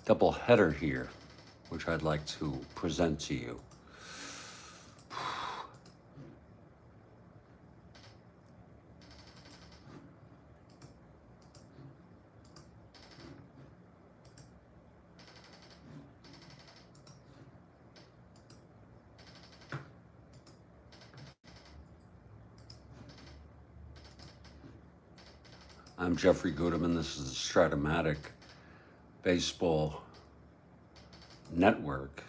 double header here, which I'd like to present to you. I'm Jeffrey Guterman. This is the Strat-O-Matic Baseball Network.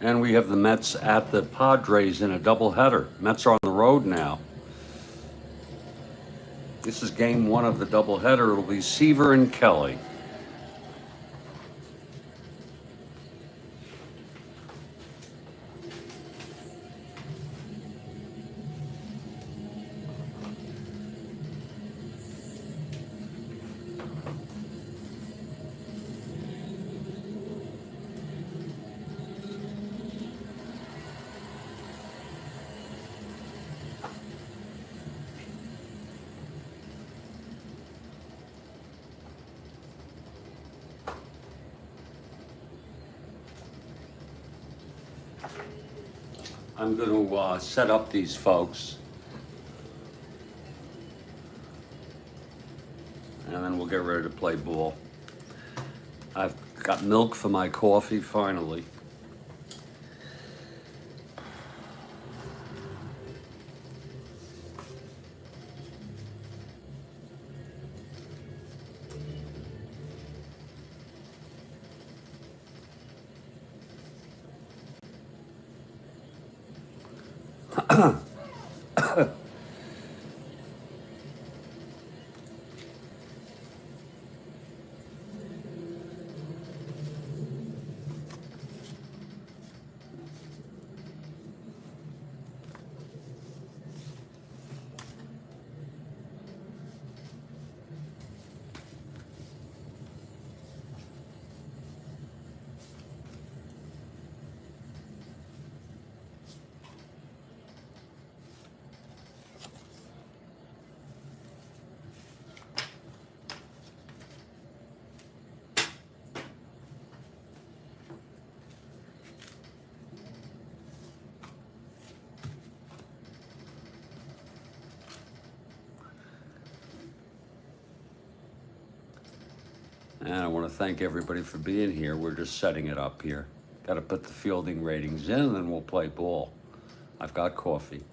And we have the Mets at the Padres in a doubleheader. Mets are on the road now. This is game one of the doubleheader. It'll be Seaver and Kelly. I'm going to set up these folks, and then we'll get ready to play ball. I've got milk for my coffee, finally. And I want to thank everybody for being here. We're just setting it up here. Got to put the fielding ratings in, and then we'll play ball. I've got coffee.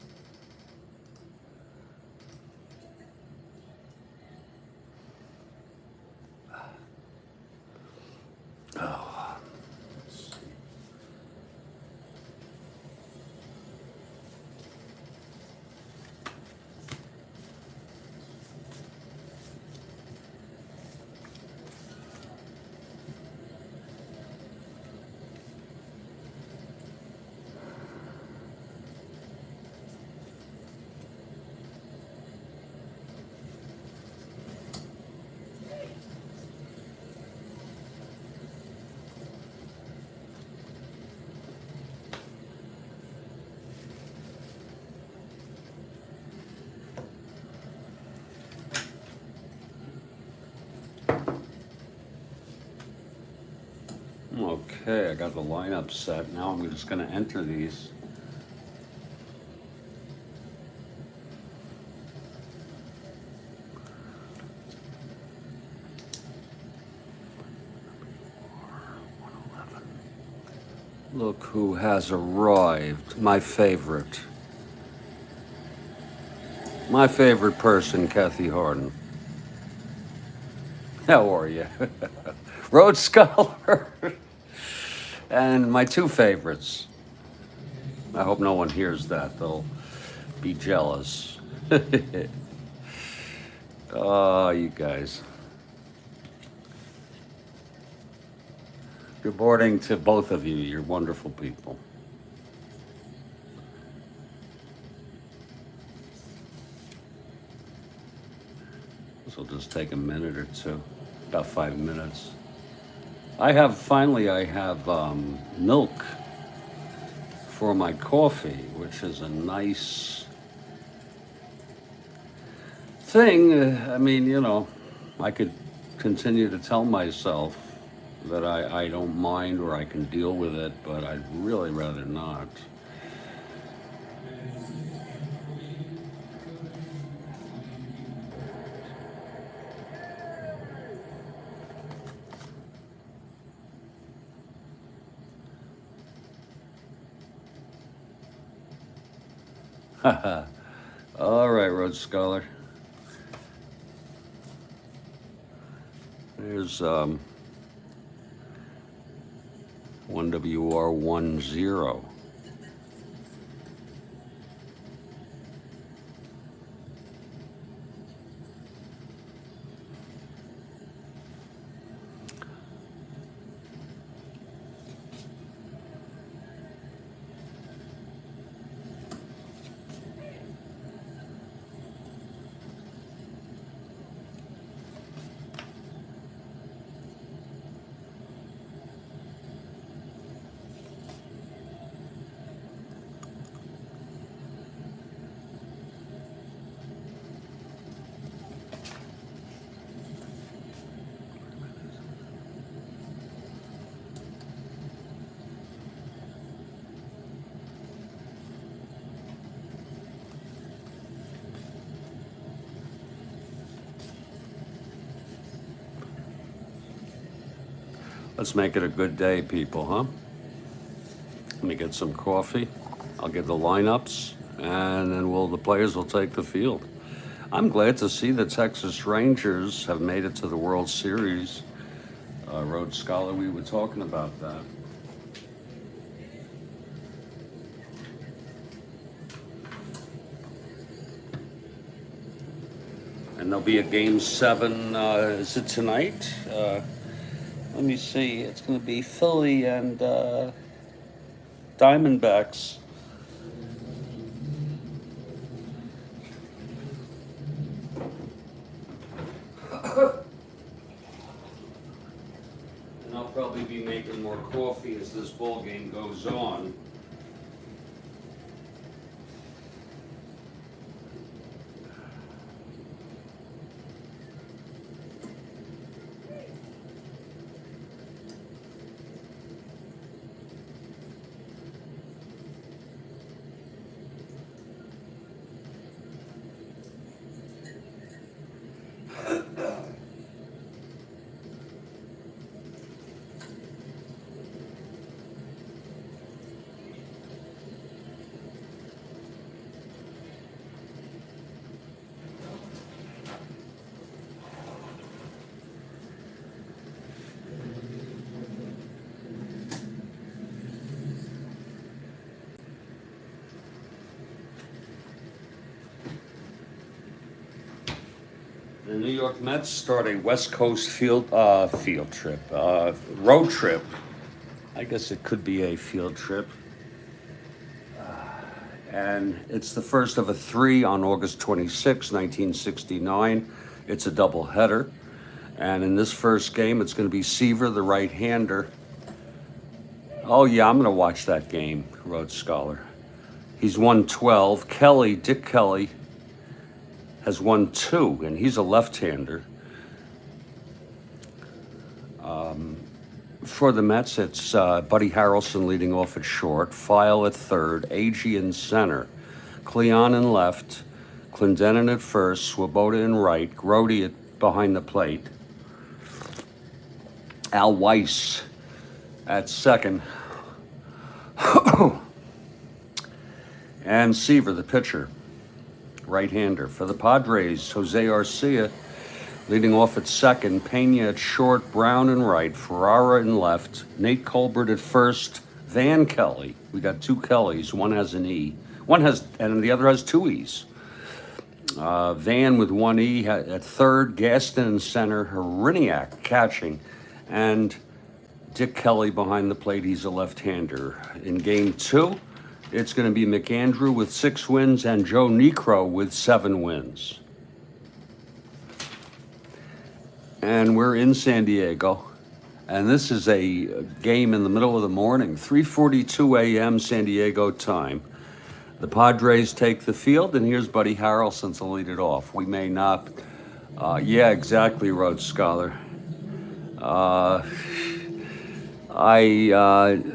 Oh, let's see. Okay, I got the lineup set. Now I'm just going to enter these. Look who has arrived. My favorite. My favorite person, Kathy Harden. How are you? Rhodes Scholar. And my two favorites. I hope no one hears that. They'll be jealous. Oh, you guys. Good morning to both of you. You're wonderful people. This will just take a minute or two, about 5 minutes. I have milk for my coffee, which is a nice thing. I mean, you know, I could continue to tell myself that I don't mind or I can deal with it, but I'd really rather not. All right, Rhodes Scholar. There's 1WR10. Let's make it a good day, people, huh? Let me get some coffee. I'll get the lineups, and then the players will take the field. I'm glad to see the Texas Rangers have made it to the World Series. Rhodes Scholar, we were talking about that. And there'll be a game 7, is it tonight? Let me see, it's going to be Philly and Diamondbacks. And I'll probably be making more coffee as this ball game goes on. The New York Mets start a West Coast road trip. I guess it could be a field trip. And it's the first of a 3 on August 26, 1969. It's a doubleheader. And in this first game, it's going to be Seaver, the right-hander. Oh, yeah, I'm going to watch that game, Rhodes Scholar. He's won 12. Dick Kelly, has won 2, and he's a left-hander. For the Mets, it's Buddy Harrelson leading off at short, File at third, Agee in center, Cleon in left, Clendenin at first, Swoboda in right, Grody behind the plate, Al Weiss at second, and Seaver, the pitcher, right-hander. For the Padres, Jose Arcia leading off at second, Pena at short, Brown in right, Ferrara in left, Nate Colbert at first, Van Kelly. We got 2 Kellys. One has an E. And the other has 2 E's. Van with 1 E at third, Gaston in center, Heriniak catching, and Dick Kelly behind the plate. He's a left-hander. In game 2, it's going to be McAndrew with 6 wins and Joe Niekro with 7 wins. And we're in San Diego. And this is a game in the middle of the morning, 3:42 a.m. San Diego time. The Padres take the field, and here's Buddy Harrelson to lead it off. We may not. Yeah, exactly, Rhodes Scholar. I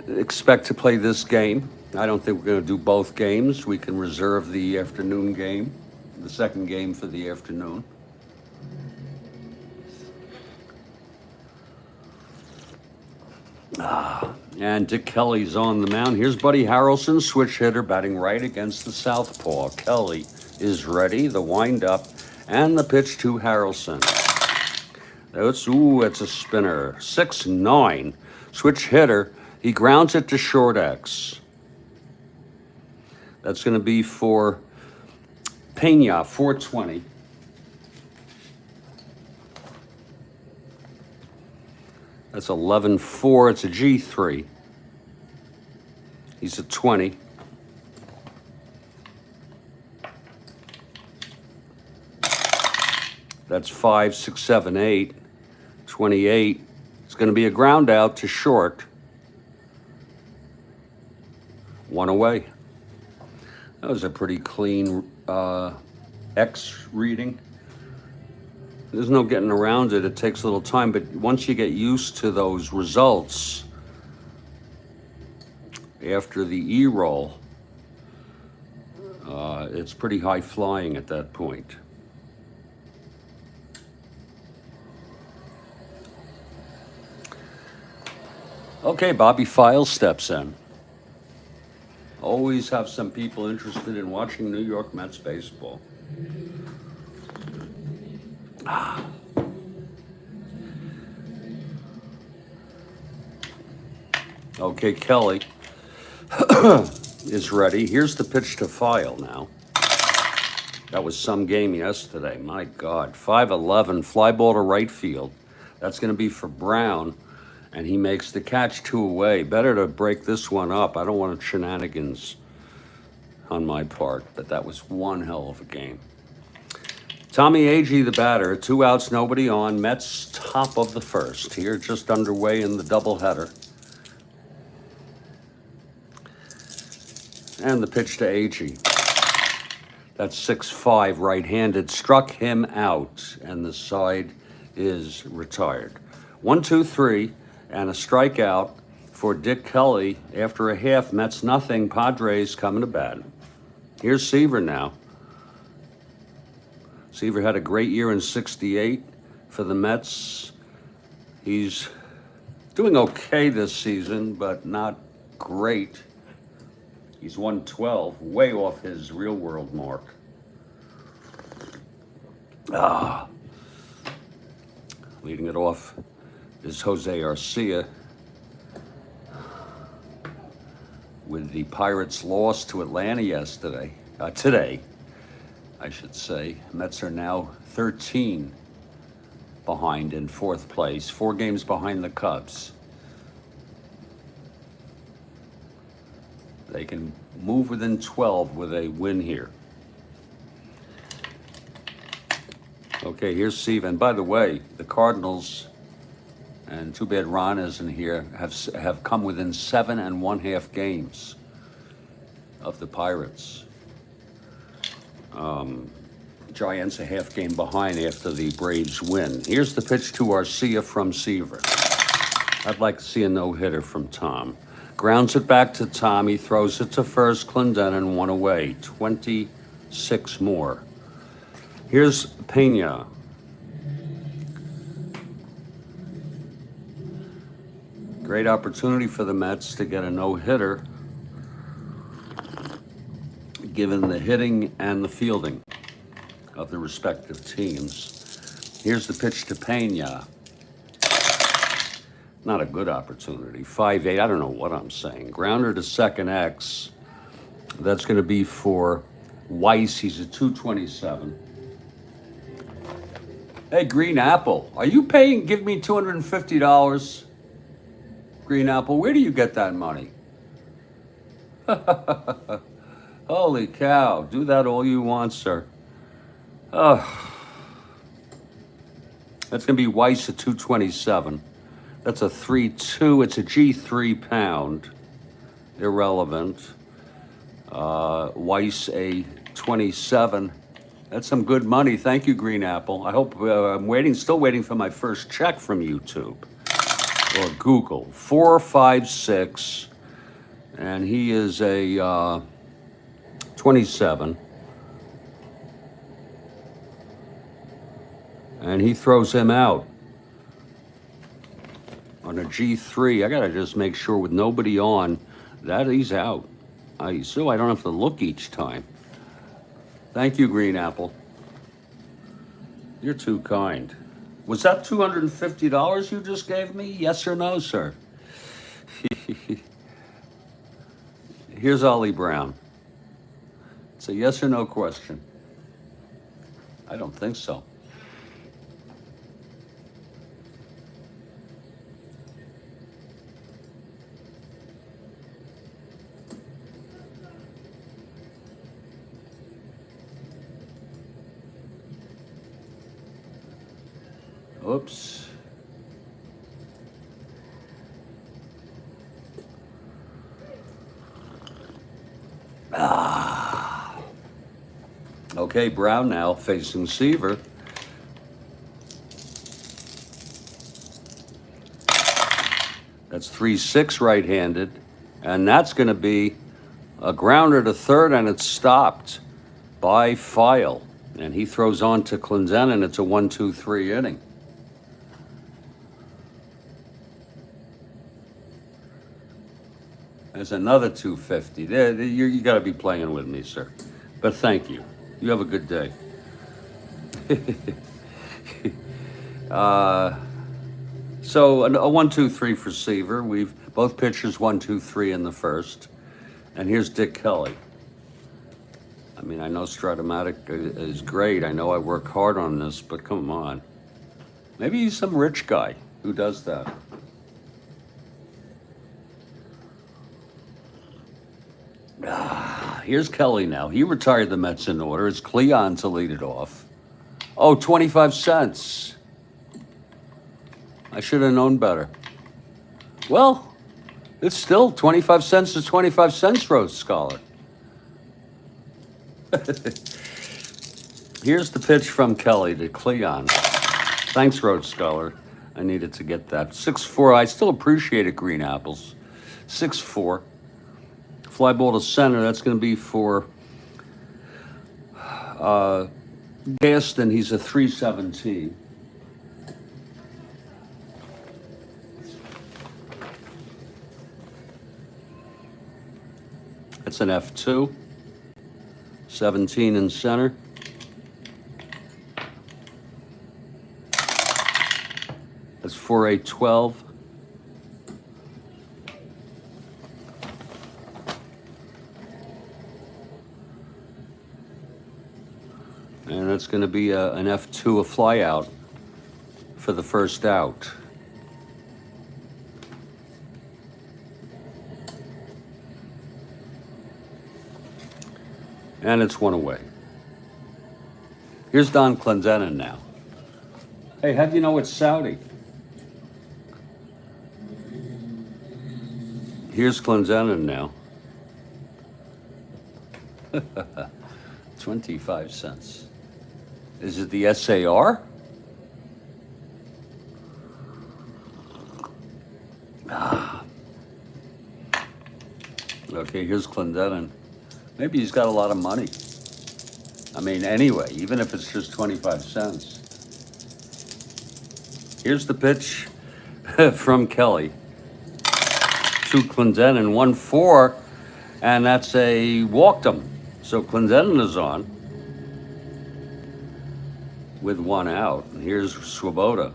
expect to play this game. I don't think we're going to do both games. We can reserve the afternoon game, the second game for the afternoon. And Dick Kelly's on the mound. Here's Buddy Harrelson, switch hitter, batting right against the southpaw. Kelly is ready. The windup and the pitch to Harrelson. It's a spinner. 6-9. Switch hitter. He grounds it to short X. That's going to be for Pena, 420. That's 11-4. It's a G3. He's a 20. That's 5, 6, 7, 8. 28. It's going to be a ground out to short. One away. That was a pretty clean X reading. There's no getting around it. It takes a little time, but once you get used to those results after the E-roll, it's pretty high flying at that point. Okay, Bobby Files steps in. Always have some people interested in watching New York Mets baseball. Okay, Kelly is ready. Here's the pitch to File now. That was some game yesterday. My God. 5-11, fly ball to right field. That's going to be for Brown, and he makes the catch 2 away. Better to break this one up. I don't want shenanigans on my part, but that was one hell of a game. Tommy Agee, the batter, 2 outs, nobody on. Mets top of the first. Here, just underway in the doubleheader. And the pitch to Agee. That's 6-5, right-handed. Struck him out, and the side is retired. 1-2-3, and a strikeout for Dick Kelly after a half. Mets nothing. Padres coming to bat. Here's Seaver now. Seaver had a great year in '68 for the Mets. He's doing okay this season, but not great. He's 112, way off his real-world mark. Leading it off is Jose Arcia with the Pirates' loss to Atlanta today, I should say. Mets are now 13 behind in 4th place, 4 games behind the Cubs. They can move within 12 with a win here. Okay, here's Steve. And by the way, the Cardinals, and too bad Ron isn't here, have come within 7.5 games of the Pirates. Giants a half game behind after the Braves win. Here's the pitch to Arcia from Seaver. I'd like to see a no-hitter from Tom. Grounds it back to Tom. He throws it to first. Clendenon, 1 away. 26 more. Here's Pena. Great opportunity for the Mets to get a no-hitter, given the hitting and the fielding of the respective teams. Here's the pitch to Pena. Not a good opportunity. 5-8, I don't know what I'm saying. Grounder to second X. That's going to be for Weiss. He's a 227. Hey, Green Apple, are you give me $250? Green Apple, where do you get that money? Holy cow, do that all you want, sir. That's going to be Weiss at 227. That's a 3-2. It's a G3 pound. Irrelevant. Weiss a 27. That's some good money. Thank you, Green Apple. I hope I'm still waiting for my first check from YouTube or Google. 456, and he is a 27. And he throws him out on a G3. I gotta just make sure with nobody on that he's out. So I don't have to look each time. Thank you, Green Apple. You're too kind. Was that $250 you just gave me? Yes or no, sir? Here's Ollie Brown. It's a yes or no question. I don't think so. Oops. Okay, Brown now facing Seaver. That's 3-6 right-handed, and that's going to be a grounder to third, and it's stopped by File. And he throws on to Clendenin. It's a 1-2-3 inning. There's another 250. You got to be playing with me, sir. But thank you. You have a good day. So a 1-2-3 for Seaver. We've both pitchers 1-2-3 in the first. And here's Dick Kelly. I mean, I know Strat-O-Matic is great. I know I work hard on this, but come on. Maybe he's some rich guy who does that. Here's Kelly now. He retired the Mets in order. It's Cleon to lead it off. Oh, 25 cents. I should have known better. Well, it's still 25 cents to 25 cents, Rhodes Scholar. Here's the pitch from Kelly to Cleon. Thanks, Rhodes Scholar. I needed to get that. 6-4. I still appreciate it, Green Apples. 6-4. Fly ball to center. That's going to be for Gaston. He's a 317. That's an F2. 17 in center. That's for a 12. And that's going to be an F2, a fly out for the first out. And it's one away. Here's Don Clendenin now. Hey, how do you know it's Saudi? Here's Clendenin now. 25 cents. Is it the SAR? Okay, here's Clendenin. Maybe he's got a lot of money. I mean, anyway, even if it's just 25 cents. Here's the pitch from Kelly to Clendenin, 1-4, and that's a walked him. So Clendenin is on with one out. And here's Swoboda.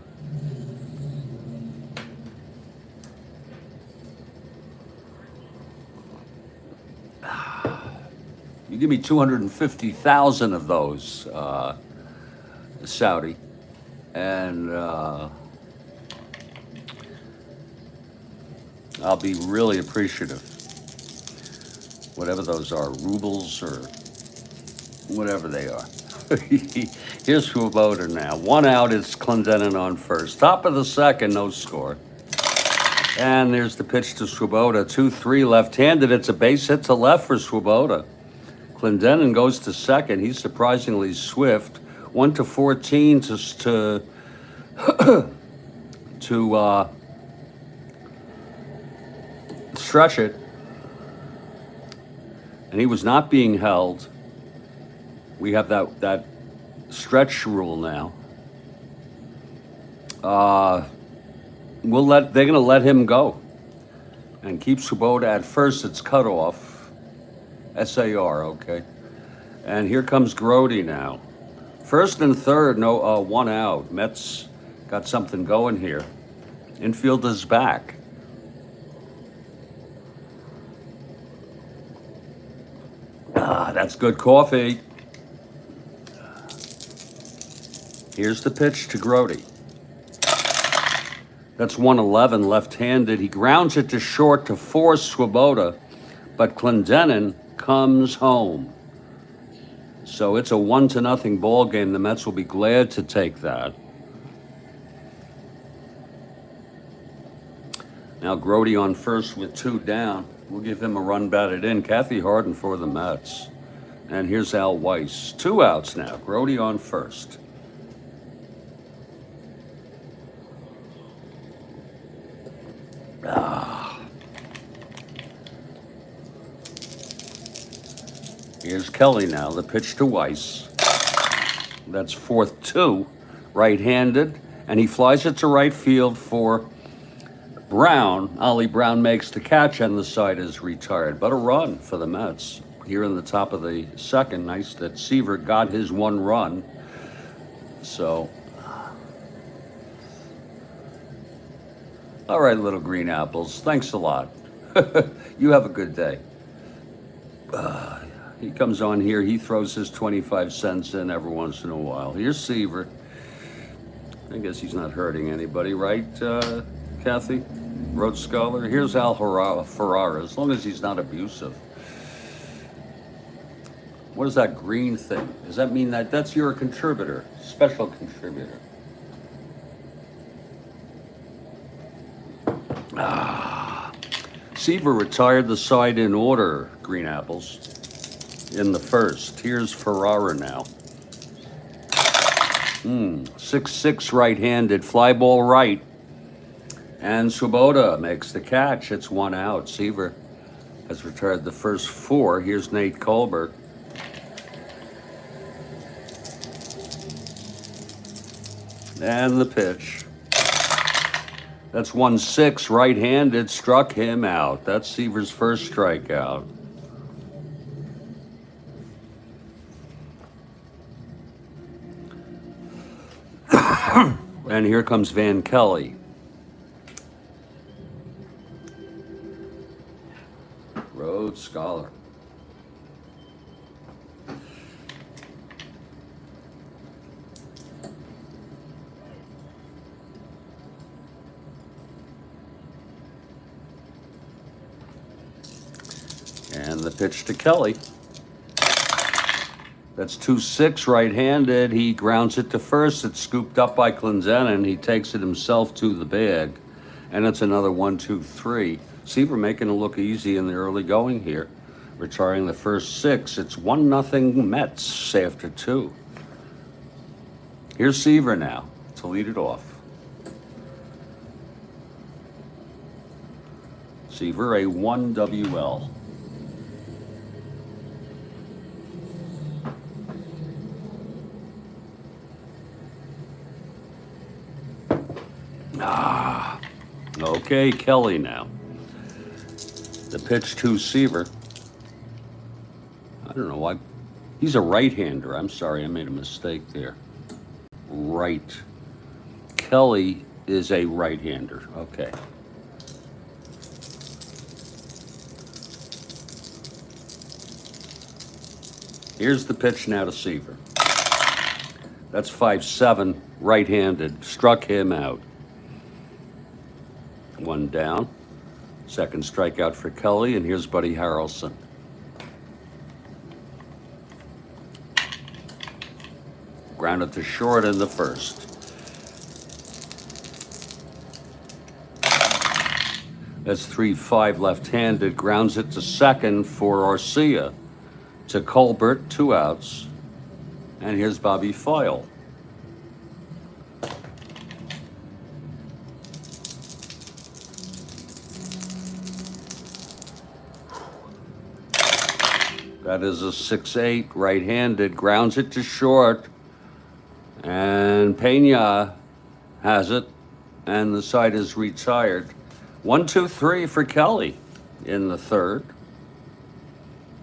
You give me 250,000 of those, Saudi, and I'll be really appreciative. Whatever those are, rubles or whatever they are. Here's Swoboda now. One out is Clendenin on first. Top of the second, no score. And there's the pitch to Swoboda. 2-3 left-handed. It's a base hit to left for Swoboda. Clendenon goes to second. He's surprisingly swift. 1-14 to stretch it. And he was not being held. We have that stretch rule now. They're going to let him go and keep Swoboda at first. It's cut off. SAR, okay. And here comes Grody now. First and third, no, one out. Mets got something going here. Infield is back. That's good coffee. Here's the pitch to Grody. That's 111 left-handed. He grounds it to short to force Swoboda, but Clendenon comes home. So it's a 1-0 ball game. The Mets will be glad to take that. Now Grody on first with 2 down. We'll give him a run batted in. Kathy Harden for the Mets. And here's Al Weiss. 2 outs now. Grody on first. Here's Kelly now, the pitch to Weiss. That's 4-2, right-handed, and he flies it to right field for Brown. Ollie Brown makes the catch, and the side is retired. But a run for the Mets here in the top of the second. Nice that Seaver got his 1 run. So, all right, little green apples. Thanks a lot. You have a good day. He comes on here. He throws his 25 cents in every once in a while. Here's Seaver. I guess he's not hurting anybody, right, Kathy? Road Scholar. Here's Al Ferrara, as long as he's not abusive. What is that green thing? Does that mean that's your contributor, special contributor? Seaver retired the side in order, green apples, in the first. Here's Ferrara now. 6-6 right-handed, fly ball right. And Swoboda makes the catch. It's 1 out. Seaver has retired the first 4. Here's Nate Colbert. And the pitch. That's 1-6 right-handed, struck him out. That's Seaver's first strikeout. And here comes Van Kelly. Road Scholar. And the pitch to Kelly. That's 2-6 right-handed. He grounds it to first. It's scooped up by Clendenon. He takes it himself to the bag. And it's another 1-2-3. Seaver making it look easy in the early going here. Retiring the first 6. It's 1-0 Mets after 2. Here's Seaver now to lead it off. Seaver, a 1 WL. Okay, Kelly now. The pitch to Seaver. I don't know why. He's a right-hander. I'm sorry, I made a mistake there. Right. Kelly is a right-hander. Okay. Here's the pitch now to Seaver. That's 5-7, right-handed. Struck him out. 1 down. Second strikeout for Kelly, and here's Buddy Harrelson. Grounded to short in the first. That's 3-5 left-handed. Grounds it to second for Arcia. To Colbert, 2 outs. And here's Bobby Foyle. That is a 6-8 right-handed. Grounds it to short. And Pena has it. And the side is retired. 1-2-3 for Kelly in the third.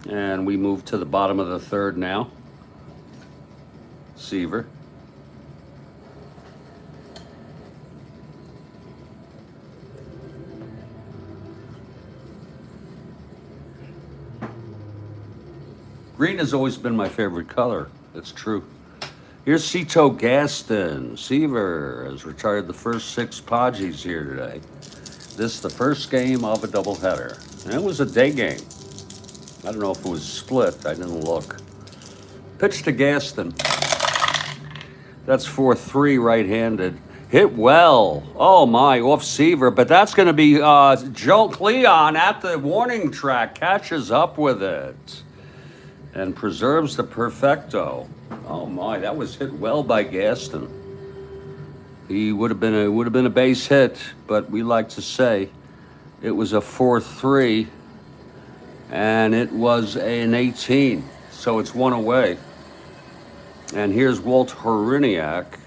And we move to the bottom of the third now. Seaver. Green has always been my favorite color. That's true. Here's Cito Gaston. Seaver has retired the first 6 Padres here today. This is the first game of a doubleheader. And it was a day game. I don't know if it was split. I didn't look. Pitch to Gaston. That's 4-3 right-handed. Hit well. Oh, my, off Seaver. But that's going to be Joe Cleon at the warning track. Catches up with it. And preserves the perfecto. Oh my, that was hit well by Gaston. He would have been a base hit, but we like to say it was a 4-3, and it was an 18, so it's 1 away. And here's Walt Horiniak.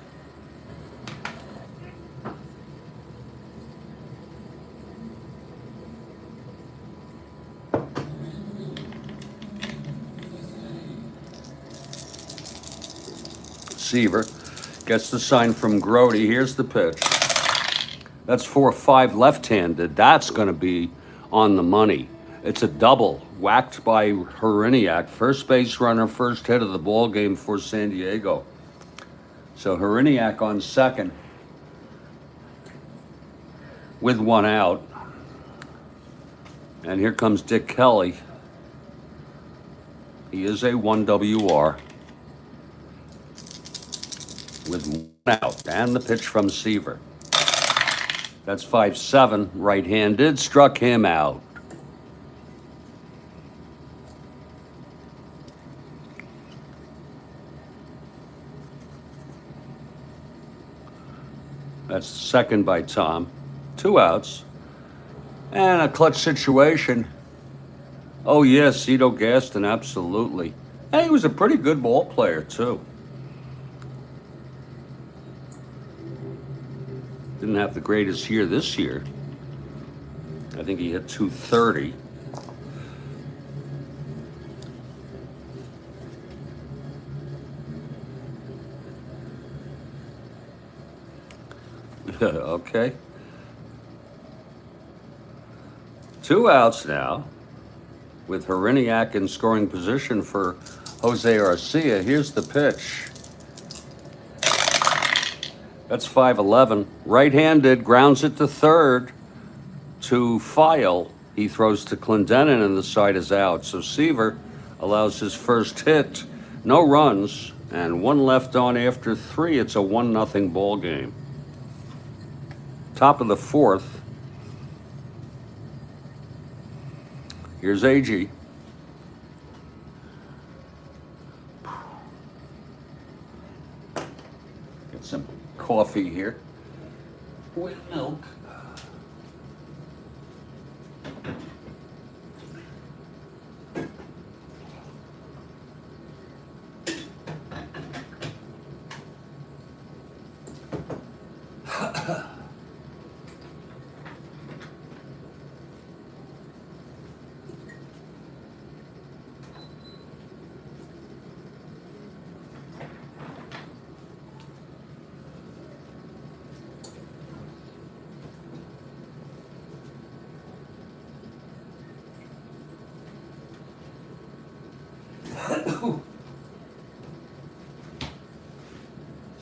Seaver gets the sign from Grody. Here's the pitch. That's 4-5 left-handed. That's going to be on the money. It's a double whacked by Horiniak. First base runner, first hit of the ball game for San Diego. So Horiniak on second with 1 out. And here comes Dick Kelly. He is a 1WR. With 1 out, and the pitch from Seaver. That's 5-7, right-handed, struck him out. That's second by Tom. 2 outs. And a clutch situation. Oh, yes, Cito Gaston, absolutely. And he was a pretty good ball player, too. Didn't have the greatest year this year. I think he hit 230. Okay. 2 outs now with Horiniak in scoring position for Jose Arcia. Here's the pitch. That's 5-11. Right-handed, grounds it to third to File. He throws to Clendenin and the side is out. So Seaver allows his first hit. No runs and 1 left on after 3. It's a 1-0 ball game. Top of the 4th. Here's AG. Get some coffee here with milk.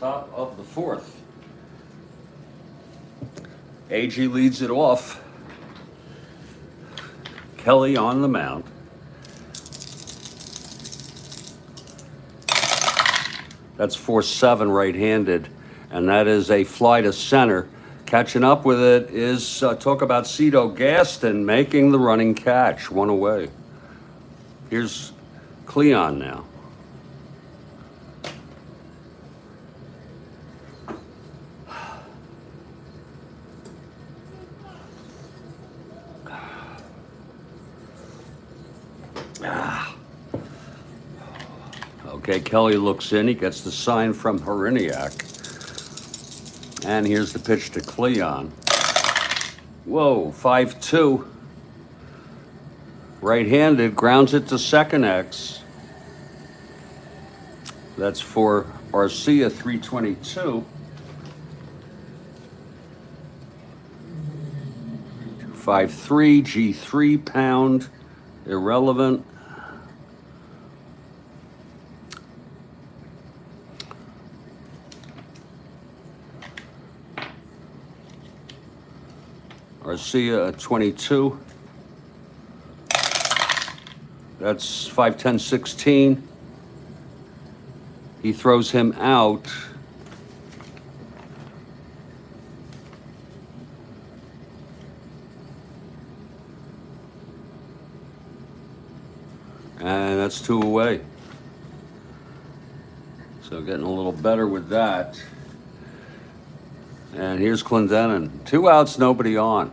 Top of the 4th. AG leads it off. Kelly on the mound. That's 4-7 right-handed, and that is a fly to center. Catching up with it is talk about Cito Gaston making the running catch, one away. Here's Cleon now. Okay, Kelly looks in. He gets the sign from Heriniak. And here's the pitch to Cleon. Whoa, 5-2. Right-handed, grounds it to second X. That's for Arcia, 322. 5-3, G3, pound, irrelevant. Arcia at 22. That's 5-10, 16. He throws him out. And that's 2 away. So getting a little better with that. And here's Clendenin. 2 outs, nobody on.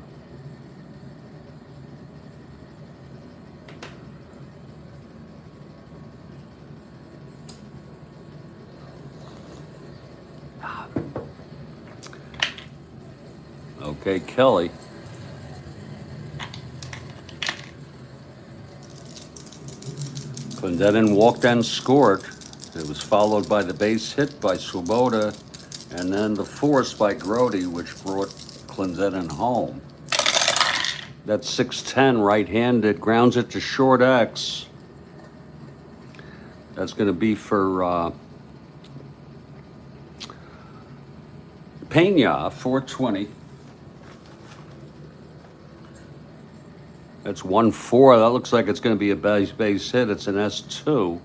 Okay, Kelly. Clendenin walked and scored. It was followed by the base hit by Swoboda, and then the force by Grody, which brought Clendenin home. That's 6-10, right-handed, grounds it to short X. That's going to be for Pena, 420. That's 1-4. That looks like it's going to be a base hit. It's an S2.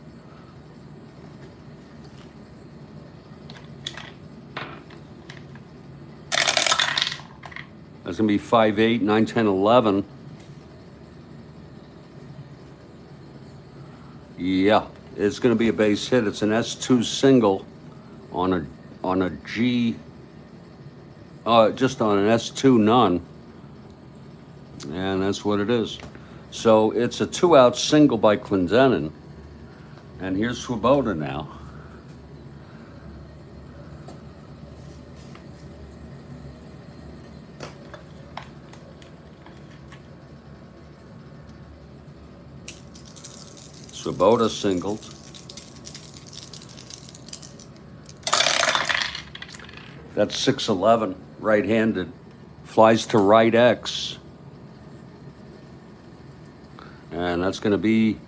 That's going to be 5-8, 9-10, 11. Yeah, it's going to be a base hit. It's an S2 single on a G, just on an S2 none. And that's what it is. So it's a 2-out single by Clendenin. And here's Swoboda now. Swoboda singled. That's 6-11, right-handed. Flies to right X. And that's going to be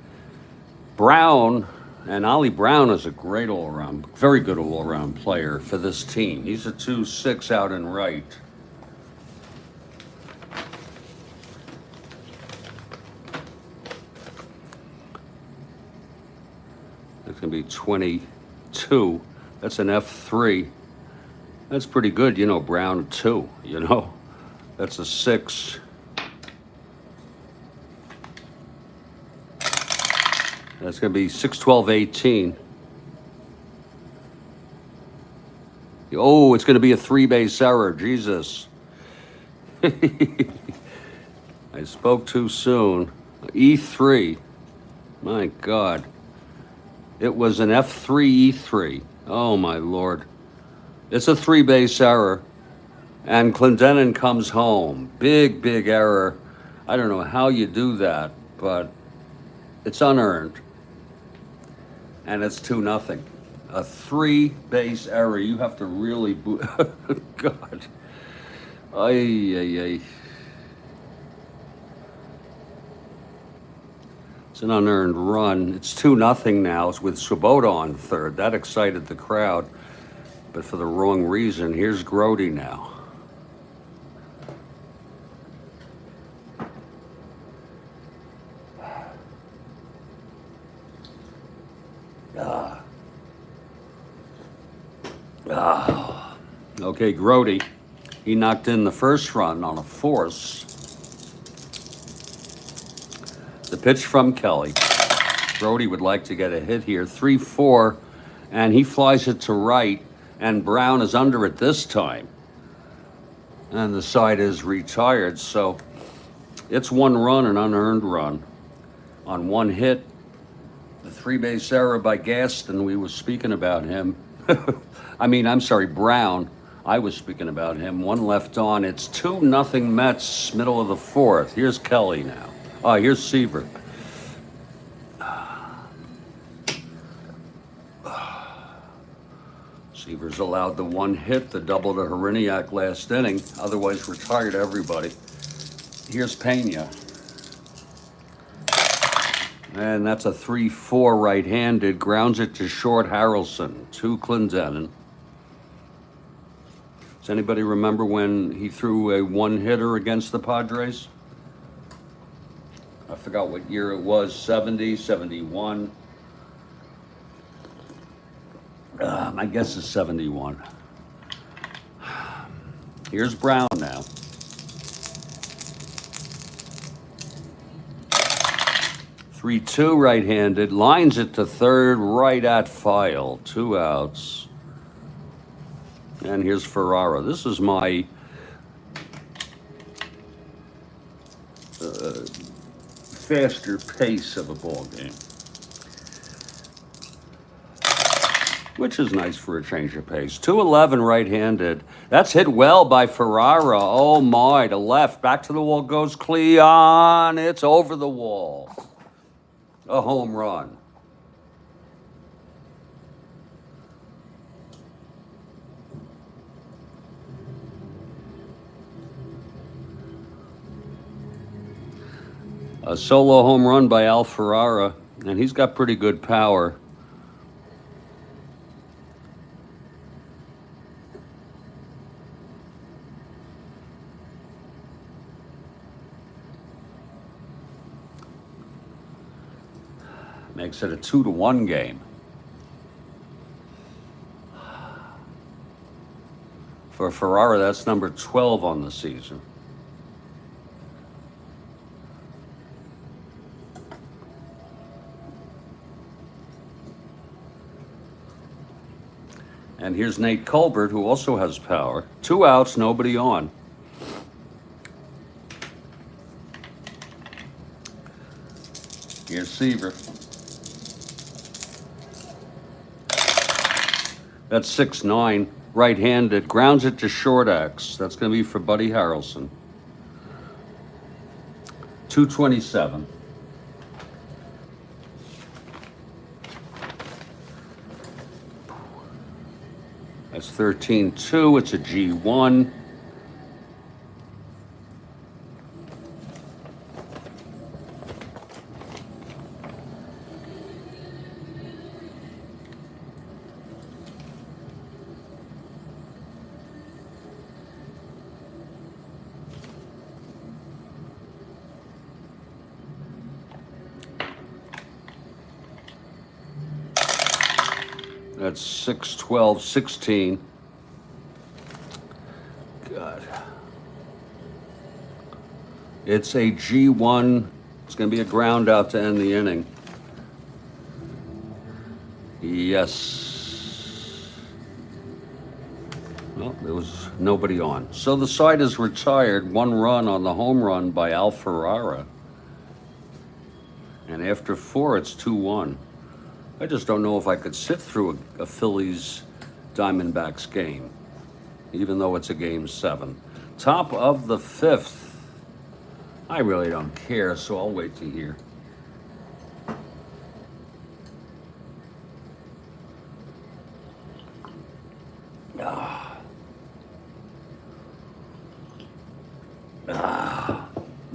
Brown. And Ollie Brown is a great all-around, very good all-around player for this team. He's a 2-6 out and right. That's going to be 22. That's an F3. That's pretty good, you know, Brown 2, you know. That's a 6. That's going to be 6-12, 18. Oh, it's going to be a 3-base error. Jesus. I spoke too soon. E3. My God. It was an F3 E3. Oh, my Lord. It's a 3-base error. And Clendenin comes home. Big, big error. I don't know how you do that, but it's unearned. And it's 2-0. A 3-base error. You have to really God. Ay, ay, ay. It's an unearned run. It's 2-0 now. It's with Swoboda on third. That excited the crowd, but for the wrong reason. Here's Grody now. Okay, Grody. He knocked in the first run on a force. The pitch from Kelly. Brody would like to get a hit here. 3-4, and he flies it to right, and Brown is under it this time. And the side is retired, so it's 1 run, an unearned run on 1 hit. The 3-base error by Gaston, we was speaking about him. I'm sorry, Brown. I was speaking about him. 1 left on. It's 2-0 Mets, middle of the 4th. Here's Kelly now. Here's Seaver. Seaver's allowed the 1 hit, the double to Heriniak last inning. Otherwise retired everybody. Here's Pena. And that's a 3-4 right-handed. Grounds it to short Harrelson. 2 Clendenin. Does anybody remember when he threw a 1-hitter against the Padres? I forgot what year it was. 70, 71. My guess is 71. Here's Brown now. 3-2 right-handed. Lines it to third, right at File. 2 outs. And here's Ferrara. This is my faster pace of a ball game, which is nice for a change of pace. 2-11 right-handed. That's hit well by Ferrara. Oh my, to left. Back to the wall goes Cleon. It's over the wall. A home run. A solo home run by Al Ferrara, and he's got pretty good power. Makes it a 2-1 game. For Ferrara, that's number 12 on the season. And here's Nate Colbert, who also has power. 2 outs, nobody on. Here's Seaver. That's 6-9, right-handed. Grounds it to short X. That's going to be for Buddy Harrelson. 227. That's 13-2. It's a G1. That's 6, 12, 16. God. It's a G1. It's going to be a ground out to end the inning. Yes. Well, there was nobody on. So the side is retired. 1 run on the home run by Al Ferrara. And after 4, it's 2-1. I just don't know if I could sit through a Phillies Diamondbacks game, even though it's a game 7. Top of the 5th. I really don't care, so I'll wait to hear.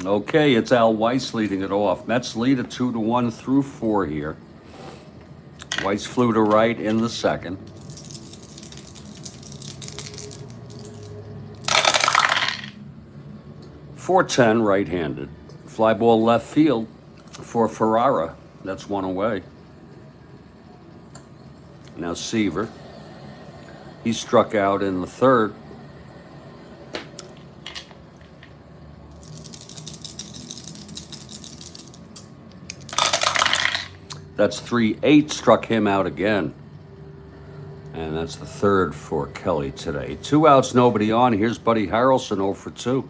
Okay, it's Al Weiss leading it off. Mets lead at 2-1 through 4 here. Weiss flew to right in the second. .410 right-handed. Fly ball left field for Ferrara. That's 1 away. Now Seaver. He struck out in the 3rd. That's 3-8 struck him out again. And that's the third for Kelly today. 2 outs, nobody on. Here's Buddy Harrelson 0 for 2.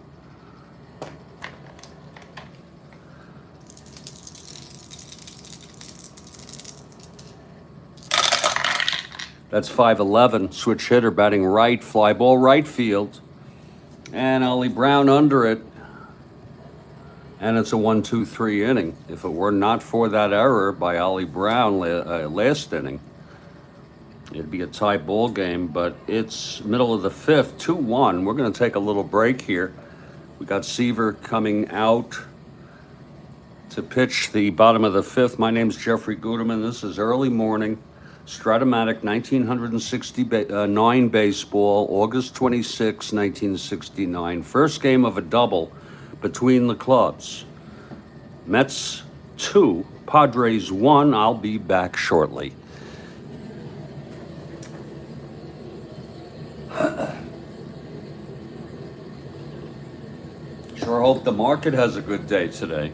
That's 5-11. Switch hitter batting right, fly ball right field. And Ollie Brown under it. And it's a 1-2-3 inning. If it were not for that error by Ollie Brown last inning, it'd be a tie ball game, but it's middle of the fifth, 2-1. We're going to take a little break here. We got Seaver coming out to pitch the bottom of the fifth. My name's Jeffrey Guterman. This is early morning. Strat-O-Matic 1969 baseball, August 26, 1969. First game of a double between the clubs. Mets 2, Padres 1. I'll be back shortly. Sure hope the market has a good day today.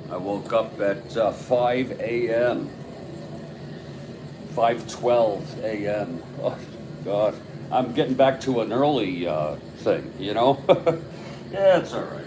I woke up at 5 a.m. 5:12 a.m. Oh, God. I'm getting back to an early thing, you know? Yeah, it's all right.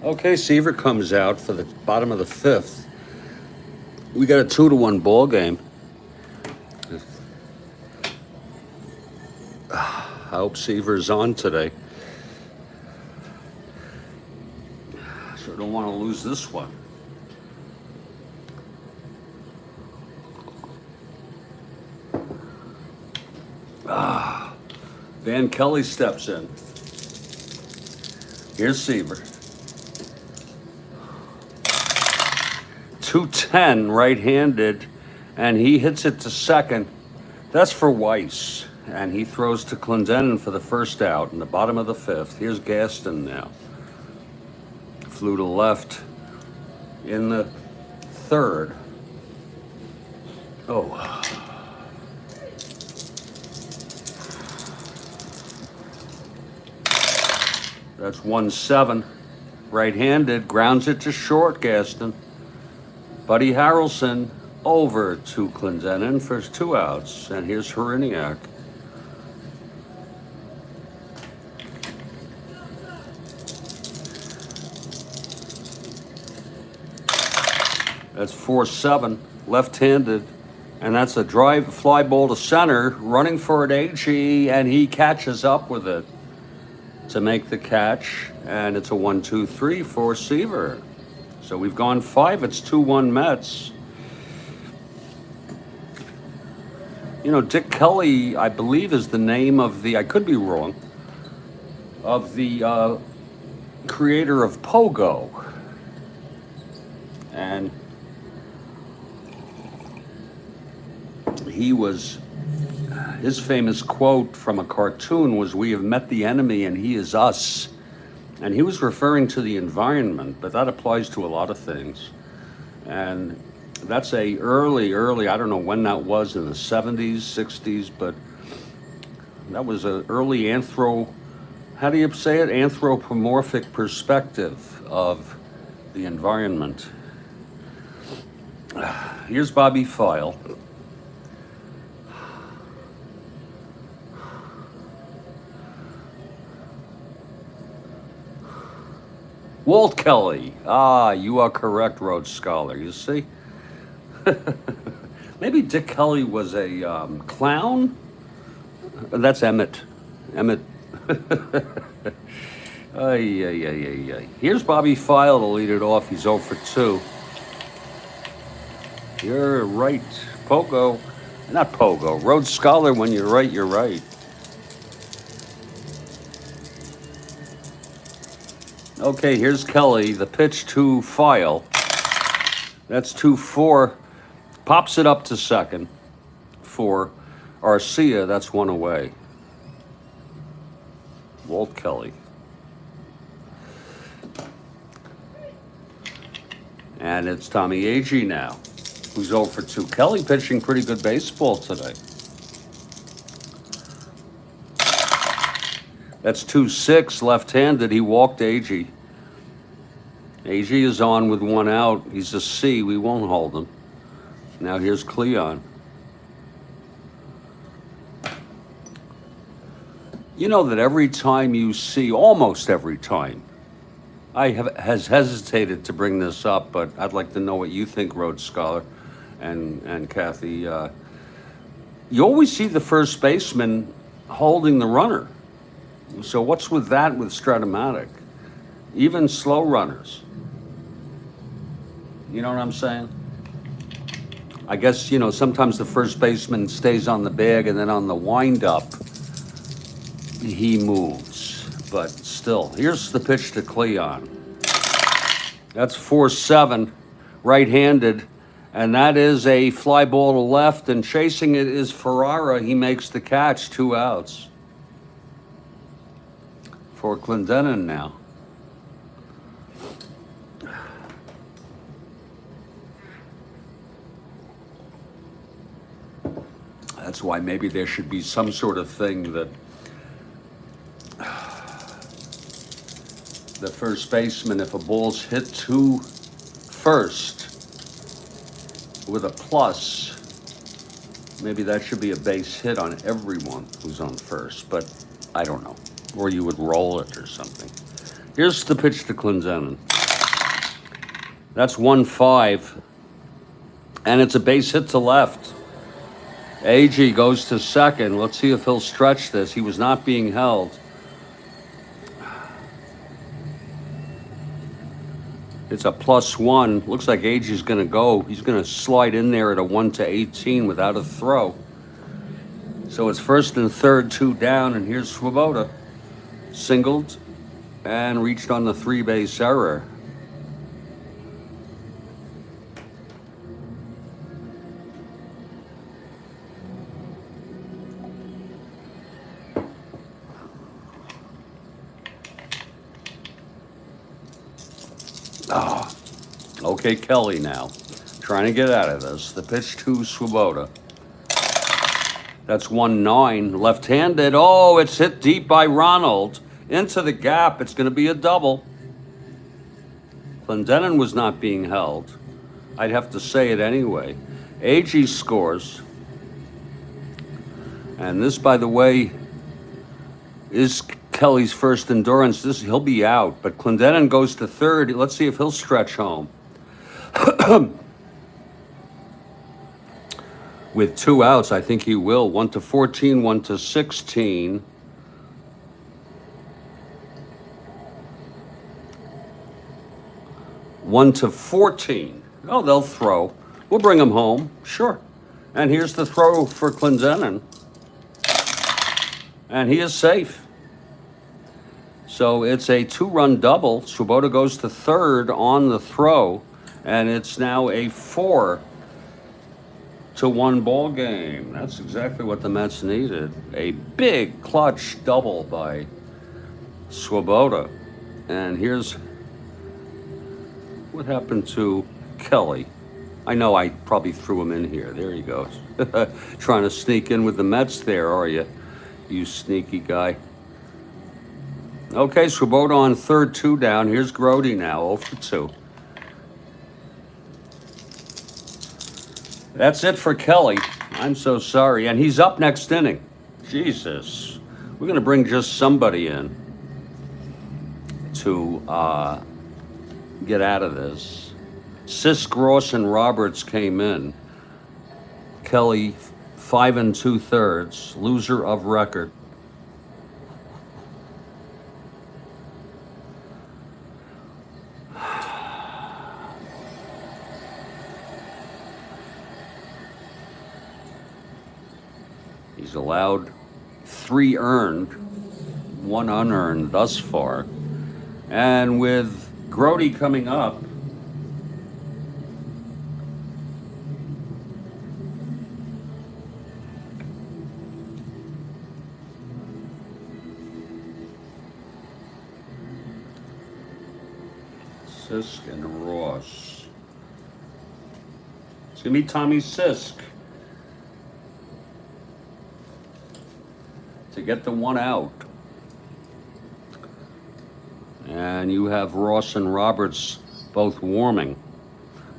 Okay, Seaver comes out for the bottom of the fifth. We got a 2-1 ball game. I hope Seaver's on today. Sure don't want to lose this one. Van Kelly steps in. Here's Seaver. 210 right-handed, and he hits it to second. That's for Weiss, and he throws to Clendenin for the first out in the bottom of the fifth. Here's Gaston now. Flew to left in the third. Oh. That's 1-7. Right-handed, grounds it to short, Gaston. Buddy Harrelson over to Clendenin for 2 outs. And here's Heriniak. That's 4-7, left-handed. And that's a drive fly ball to center, running for an AG, and he catches up with it to make the catch. And it's a 1-2-3 for Seaver. So we've gone 5. It's 2-1 Mets. You know, Dick Kelly, I believe, is the name of the, I could be wrong, of the creator of Pogo. And he was, his famous quote from a cartoon was, "We have met the enemy and he is us." And he was referring to the environment, but that applies to a lot of things. And that's a early, I don't know when that was, in the 70s, 60s, but that was an early how do you say it? Anthropomorphic perspective of the environment. Here's Bobby File. Walt Kelly. Ah, you are correct, Rhodes Scholar. You see? Maybe Dick Kelly was a clown? That's Emmett. Ay, ay, ay, ay, ay. Here's Bobby File to lead it off. He's 0 for 2. You're right. Pogo. Not Pogo. Rhodes Scholar, when you're right, you're right. Okay, here's Kelly, the pitch to File. That's 2-4. Pops it up to second for Arcia. That's 1 away. Walt Kelly. And it's Tommy Agee now, who's 0 for 2. Kelly pitching pretty good baseball today. That's 2-6, left-handed. He walked Agee. Agee is on with 1 out. He's a C. We won't hold him. Now here's Cleon. You know that every time you see, almost every time, has hesitated to bring this up, but I'd like to know what you think, Rhodes Scholar and Kathy. You always see the first baseman holding the runner. So what's with that with Strat-O-Matic? Even slow runners. You know what I'm saying? I guess, you know, sometimes the first baseman stays on the bag and then on the windup, he moves. But still, here's the pitch to Cleon. That's 4-7, right-handed. And that is a fly ball to left, and chasing it is Ferrara. He makes the catch, 2 outs. For Clendenin now. That's why maybe there should be some sort of thing that the first baseman, if a ball's hit to first with a plus, maybe that should be a base hit on everyone who's on first, but I don't know. Or you would roll it or something. Here's the pitch to Clendenin. That's 1-5. And it's a base hit to left. AG goes to second. Let's see if he'll stretch this. He was not being held. It's a +1. Looks like AG's going to go. He's going to slide in there at a 1-18 without a throw. So it's first and third, 2 down, and here's Swoboda. Singled and reached on the 3-base error. Oh, okay, Kelly now. Trying to get out of this. The pitch to Swoboda. That's 1-9. Left-handed. Oh, it's hit deep by Ronald. Into the gap. It's going to be a double. Clendenon was not being held. I'd have to say it anyway. AG scores. And this, by the way, is Kelly's first endurance. He'll be out. But Clendenon goes to third. Let's see if he'll stretch home. With 2 outs, I think he will. 1-14, 1-16. One to 14. Oh, they'll throw. We'll bring him home. Sure. And here's the throw for Clendenon. And he is safe. So it's a 2-run double. Swoboda goes to third on the throw. And it's now a 4-1 ball game. That's exactly what the Mets needed. A big clutch double by Swoboda. And here's what happened to Kelly. I know I probably threw him in here. There he goes. Trying to sneak in with the Mets there, are you? You sneaky guy. Okay, Swoboda on third, 2 down. Here's Grody now, 0-2. That's it for Kelly. I'm so sorry. And he's up next inning. Jesus. We're going to bring just somebody in to get out of this. Sisk, Ross, and Roberts came in. Kelly, 5 2/3, loser of record. He's allowed 3 earned, 1 unearned thus far. And with Grody coming up, Sisk and Ross. It's going to be Tommy Sisk to get the 1 out. And you have Ross and Roberts both warming.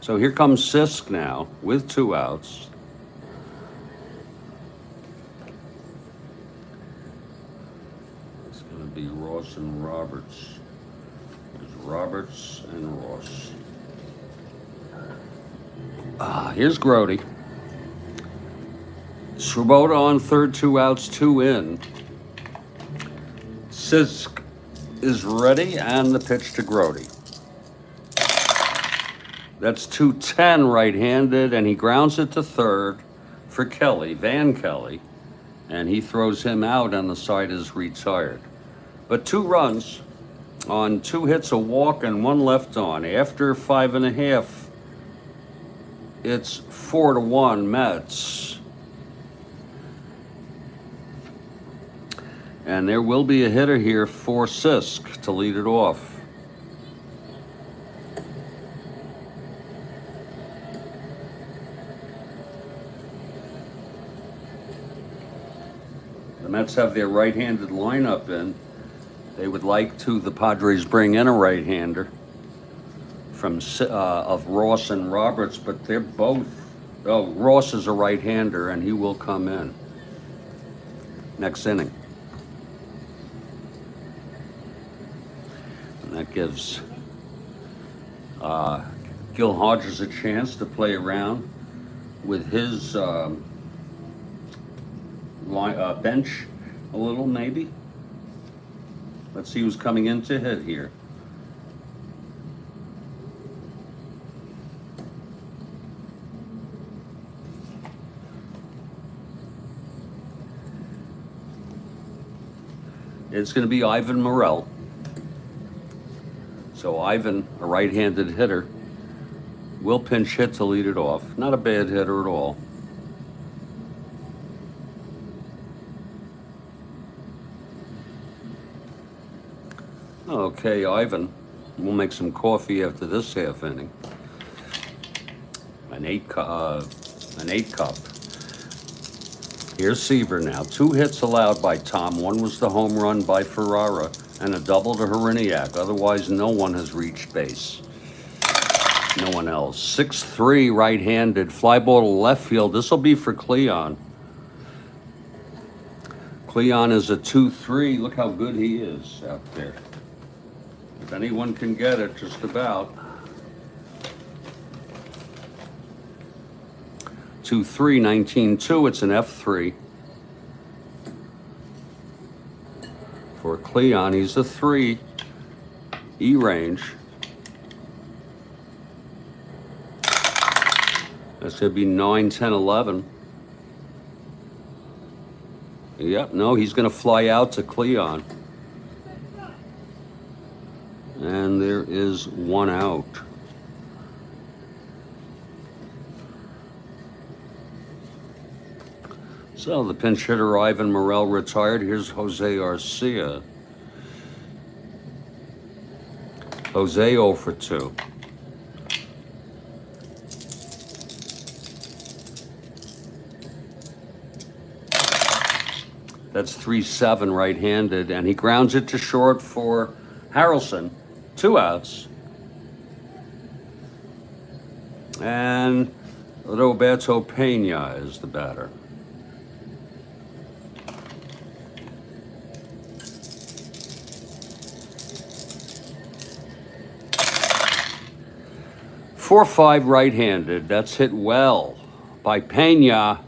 So here comes Sisk now with 2 outs. It's going to be Ross and Roberts. There's Roberts and Ross. Here's Grody. Swoboda on third, 2 outs, 2 in. Sisk is ready, and the pitch to Grody. That's 2-10 right-handed, and he grounds it to third for Kelly, Van Kelly, and he throws him out, and the side is retired. But 2 runs on 2 hits, a walk, and 1 left on. After 5.5, it's 4-1 Mets. And there will be a hitter here for Sisk to lead it off. The Mets have their right-handed lineup in. They would like to, the Padres, bring in a right-hander from of Ross and Roberts, but they're both, Ross is a right-hander, and he will come in next inning. And that gives Gil Hodges a chance to play around with his bench a little, maybe. Let's see who's coming in to hit here. It's going to be Ivan Morel. So Ivan, a right-handed hitter, will pinch hit to lead it off. Not a bad hitter at all. Okay, Ivan, we'll make some coffee after this half inning. An eight cup. Here's Seaver now. 2 hits allowed by Tom. One was the home run by Ferrara and a double to Heriniak. Otherwise, no one has reached base. No one else. 6-3 right-handed. Fly ball to left field. This will be for Cleon. Cleon is a 2-3. Look how good he is out there. If anyone can get it, just about. 2-3, 19-2. It's an F3. For Cleon, he's a 3. E-range. That's going to be 9, 10, 11. Yep, no, he's going to fly out to Cleon. And there is 1 out. So the pinch hitter Ivan Morel retired. Here's Jose Arcia. Jose 0 for 2. That's 3-7 right-handed, and he grounds it to short for Harrelson. 2 outs. And Roberto Pena is the batter. Four, 5 right-handed. That's hit well by Pena,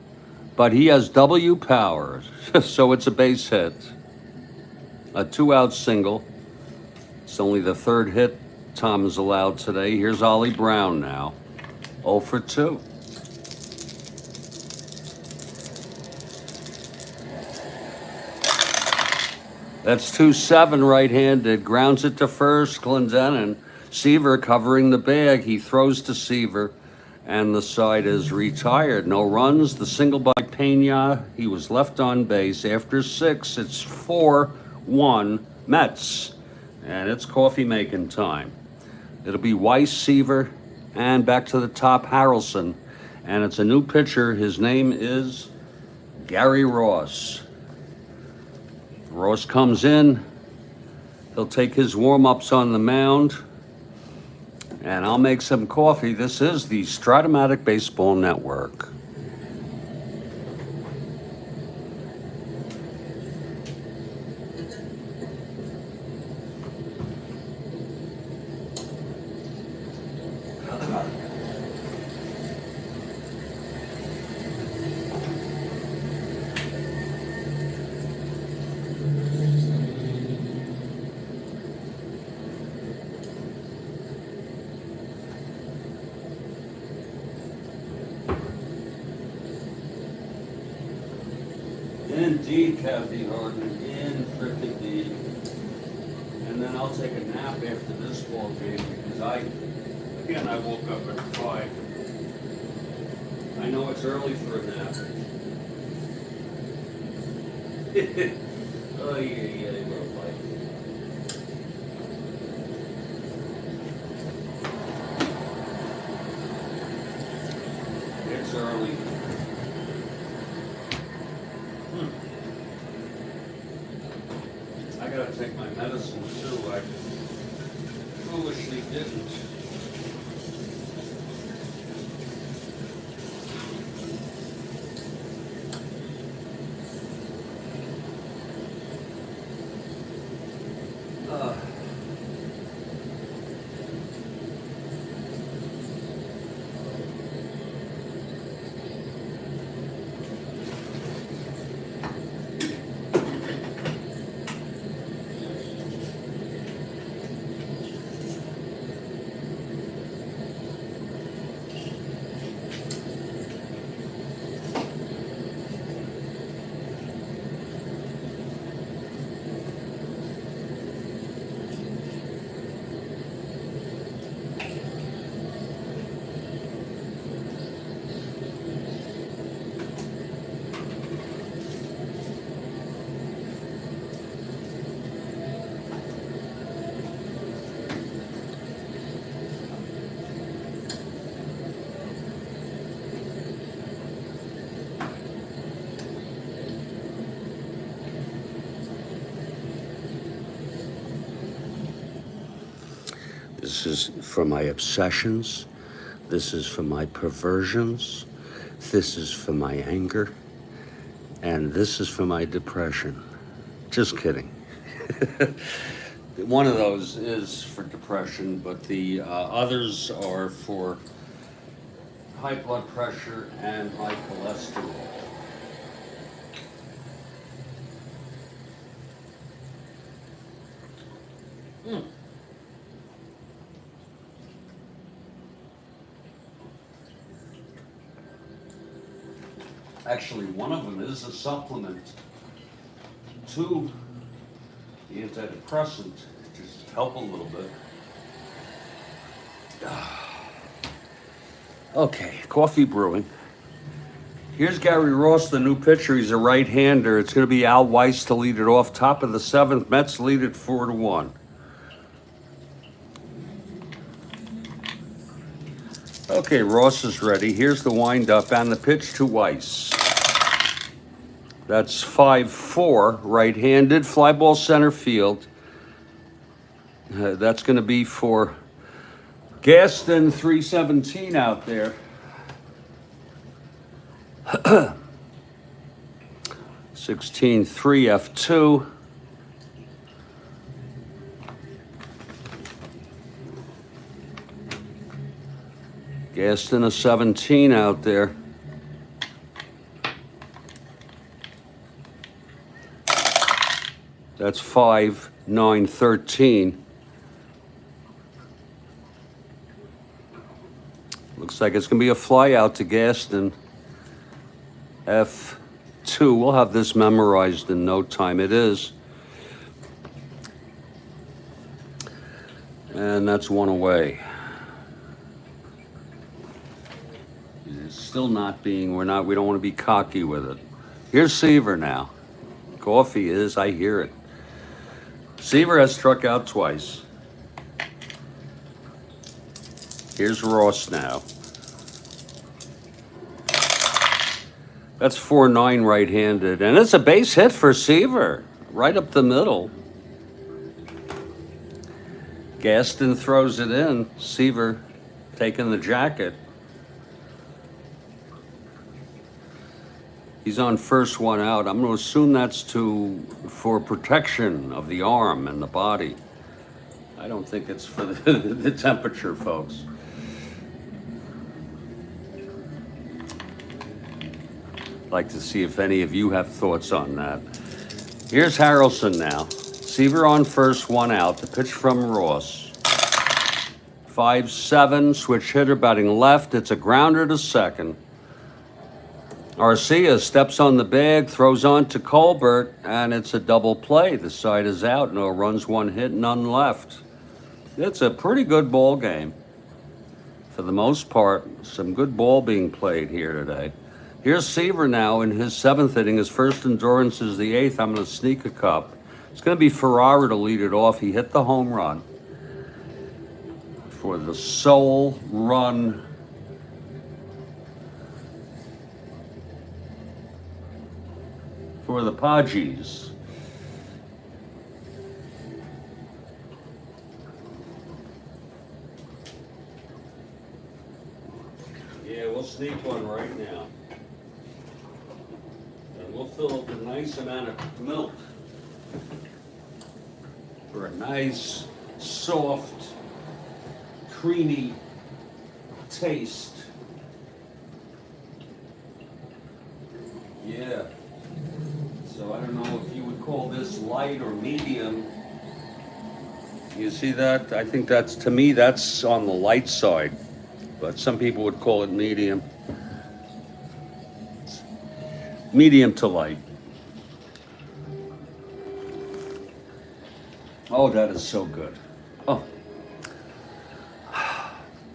but he has W power, so it's a base hit. A 2-out single. It's only the 3rd hit Tom has allowed today. Here's Ollie Brown now. 0 for 2. That's 2-7 right-handed. Grounds it to first. Clendenin. Seaver covering the bag. He throws to Seaver, and the side is retired. No runs. The single by Pena. He was left on base. After 6, it's 4-1 Mets, and it's coffee making time. It'll be Weiss, Seaver, and back to the top, Harrelson, and it's a new pitcher. His name is Gary Ross. Ross comes in. He'll take his warm-ups on the mound. And I'll make some coffee. This is the Strat-O-Matic Baseball Network. Indeed, Kathy Harden, in frickin' deed. And then I'll take a nap after this ball game because I woke up at 5. I know it's early for a nap. Oh, yeah, little life. It's early. I gotta take my medicine too. I foolishly didn't. This is for my obsessions. This is for my perversions. This is for my anger. And this is for my depression. Just kidding. One of those is for depression, but the others are for high blood pressure and high cholesterol. Actually, one of them is a supplement to the antidepressant, just help a little bit. Okay, coffee brewing. Here's Gary Ross, the new pitcher. He's a right-hander. It's going to be Al Weiss to lead it off. Top of the seventh, Mets lead it 4-1. Okay, Ross is ready. Here's the windup and the pitch to Weiss. That's 5-4, right-handed, fly ball center field. That's going to be for Gaston, 317 out there. 16-3 F2. Gaston, a 17 out there. That's 5-9-13. Looks like it's going to be a fly out to Gaston. F2. We'll have this memorized in no time. It is. And that's one away. It's still not being, we don't want to be cocky with it. Here's Seaver now. Coffee is, I hear it. Seaver has struck out twice. Here's Ross now. That's 4-9 right-handed. And it's a base hit for Seaver. Right up the middle. Gaston throws it in. Seaver taking the jacket. He's on first one out. I'm going to assume that's for protection of the arm and the body. I don't think it's for the temperature, folks. I'd like to see if any of you have thoughts on that. Here's Harrelson now. Seaver on first, one out. The pitch from Ross. 5-7, switch hitter batting left. It's a grounder to second. Arcia steps on the bag, throws on to Colbert, and it's a double play. The side is out. No runs, one hit, none left. It's a pretty good ball game. For the most part, some good ball being played here today. Here's Seaver now in his seventh inning. His first endurance is the eighth. I'm going to sneak a cup. It's going to be Ferrara to lead it off. He hit the home run for the sole run for the Padres. Yeah, we'll sneak one right now. And we'll fill up a nice amount of milk for a nice, soft, creamy taste. Yeah. So I don't know if you would call this light or medium. You see that? I think that's, to me, that's on the light side. But some people would call it medium. Medium to light. Oh, that is so good. Oh.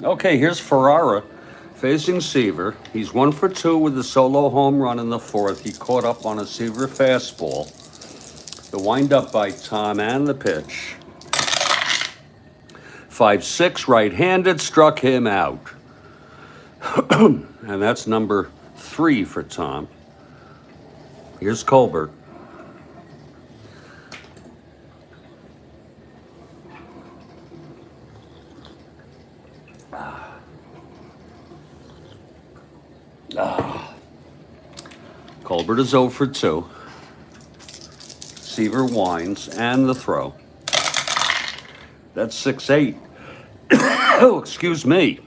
Okay, here's Ferrara facing Seaver. He's 1 for 2 with the solo home run in the fourth. He caught up on a Seaver fastball. The windup by Tom and the pitch. 5-6 right-handed, struck him out. And that's number 3 for Tom. Here's Colbert. Colbert is 0 for 2. Seaver winds and the throw. That's 6-8. Oh, excuse me.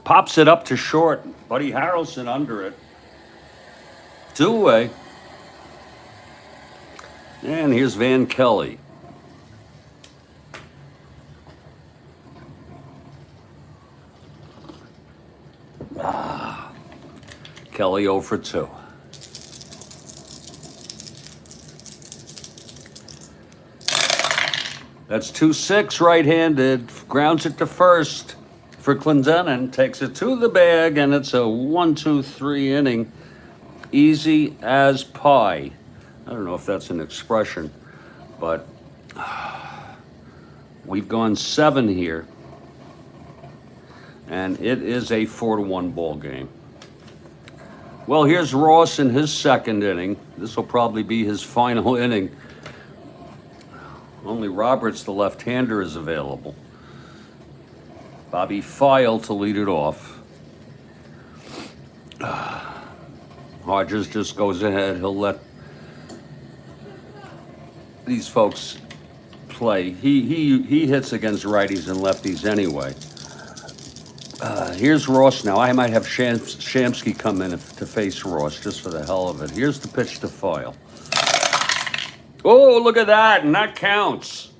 Pops it up to short. Buddy Harrelson under it. 2 away. And here's Van Kelly. Kelly 0 for 2. That's 2-6 right-handed. Grounds it to first for Clendenin. Takes it to the bag, and it's a 1-2-3 inning. Easy as pie. I don't know if that's an expression, but we've gone 7 here, and it is a 4-1 ball game. Well, here's Ross in his second inning. This will probably be his final inning. Only Roberts, the left-hander, is available. Bobby File to lead it off. Hodges just goes ahead. He'll let these folks play. He hits against righties and lefties anyway. Here's Ross now. I might have Shamsky come in to face Ross just for the hell of it. Here's the pitch to File. Oh, look at that, and that counts.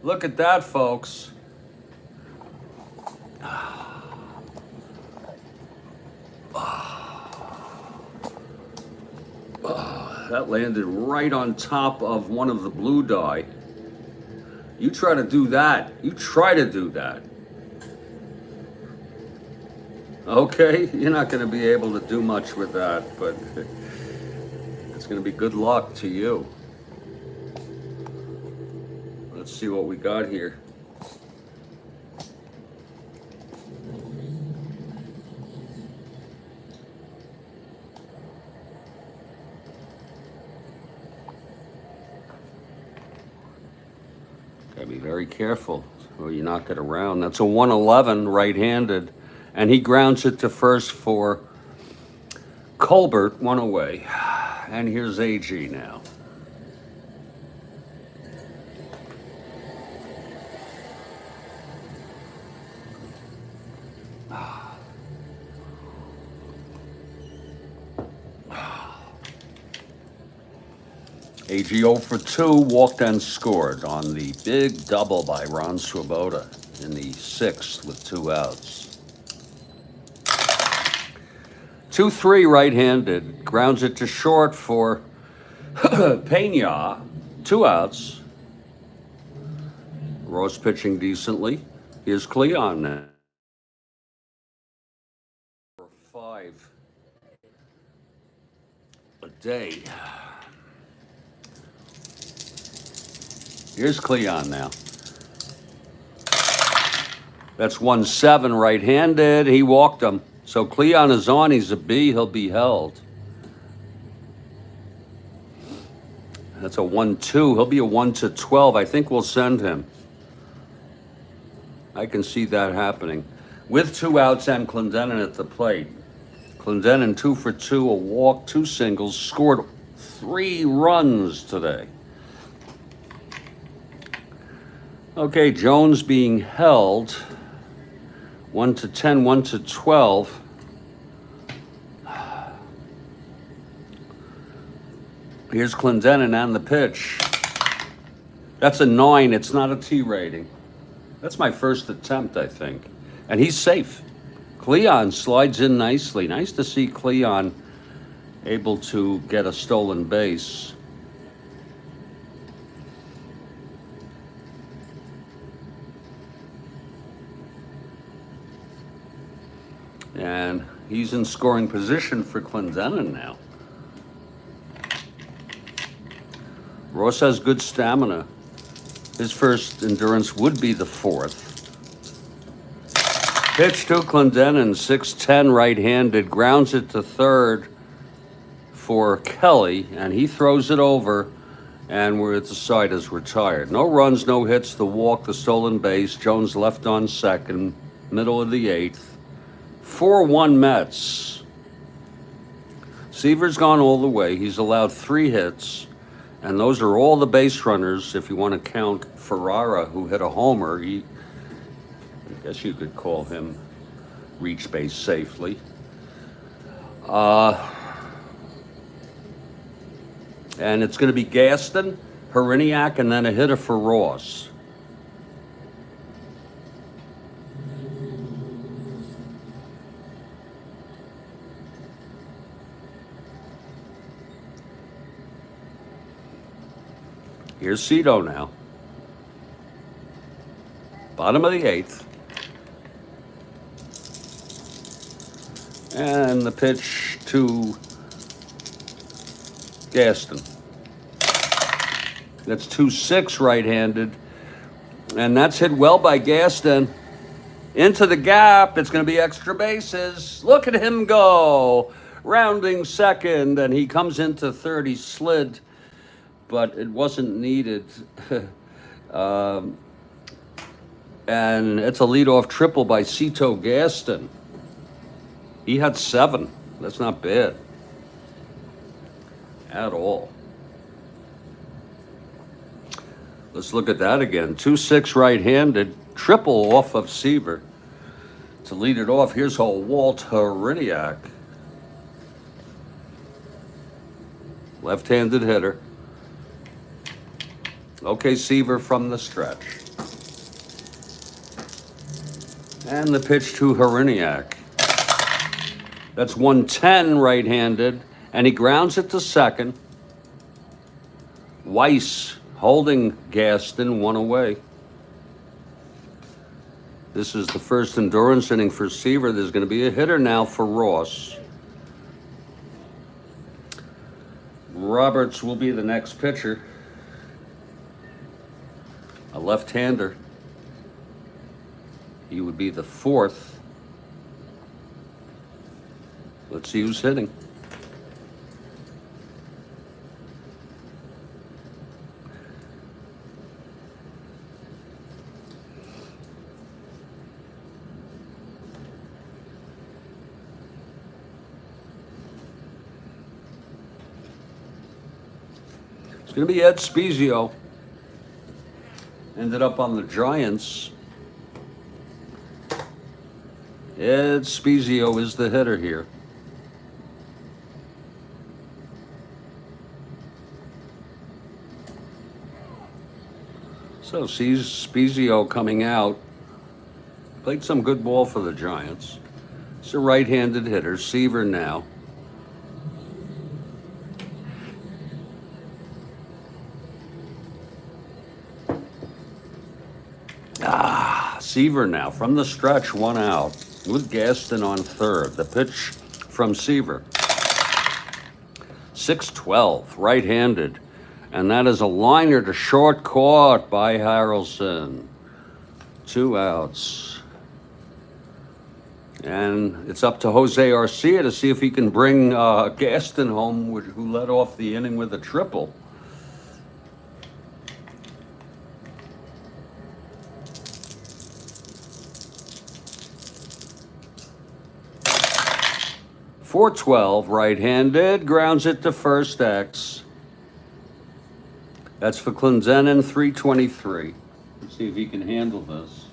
Look at that, folks. That landed right on top of one of the blue die. You try to do that. You try to do that. Okay, you're not going to be able to do much with that, but it's going to be good luck to you. Let's see what we got here. Gotta be very careful or you knock it around. That's a 111 right-handed, and he grounds it to first for Colbert, 1 away. And here's AG now. AG 0 for 2, walked and scored on the big double by Ron Swoboda in the 6th with 2 outs. 2-3 right-handed, grounds it to short for Pena, 2 outs. Ross pitching decently. Here's Cleon now. 5 a day. Here's Cleon now. That's 1-7 right-handed. He walked him. So Cleon is on. He's a B. He'll be held. That's a 1-2. He'll be a 1-12. I think we'll send him. I can see that happening. With 2 outs and Clendenin at the plate. Clendenin 2 for 2, a walk, 2 singles, scored 3 runs today. Okay, Jones being held. 1-10, 1-12. Here's Clendenin on the pitch. That's a 9. It's not a T rating. That's my first attempt, I think. And he's safe. Cleon slides in nicely. Nice to see Cleon able to get a stolen base. And he's in scoring position for Clendenin now. Ross has good stamina. His first endurance would be the 4th. Pitch to Clendenin, 6-10 right-handed, grounds it to third for Kelly, and he throws it over, and we're at the side is retired. No runs, no hits, the walk, the stolen base. Jones left on second, middle of the 8th. 4-1 Mets. Seaver's gone all the way. He's allowed 3 hits, and those are all the base runners. If you want to count Ferrara, who hit a homer, I guess you could call him reach base safely. And it's going to be Gaston, Heriniak, and then a hitter for Ross. Here's Cito now. Bottom of the 8th. And the pitch to Gaston. That's 2-6 right-handed. And that's hit well by Gaston. Into the gap. It's going to be extra bases. Look at him go. Rounding second. And he comes into third. He slid, but it wasn't needed. And it's a leadoff triple by Cito Gaston. He had 7. That's not bad at all. Let's look at that again. 2-6 right-handed, triple off of Seaver. To lead it off, here's Walt Heriniak. Left-handed hitter. Okay, Seaver from the stretch. And the pitch to Heriniak. That's 110 right-handed, and he grounds it to second. Weiss holding Gaston 1 away. This is the first endurance inning for Seaver. There's going to be a hitter now for Ross. Roberts will be the next pitcher. A left-hander. He would be the 4th. Let's see who's hitting. It's going to be Ed Spezio. Ended up on the Giants. Ed Spezio is the hitter here. So sees Spezio coming out. Played some good ball for the Giants. It's a right-handed hitter. Seaver now. Seaver now from the stretch, 1 out with Gaston on third. The pitch from Seaver. 6-12, right-handed. And that is a liner to short, caught by Harrelson. 2 outs. And it's up to Jose Arcia to see if he can bring Gaston home, who led off the inning with a triple. .412, right-handed, grounds it to first X. That's for Clendenin, 323. Let's see if he can handle this.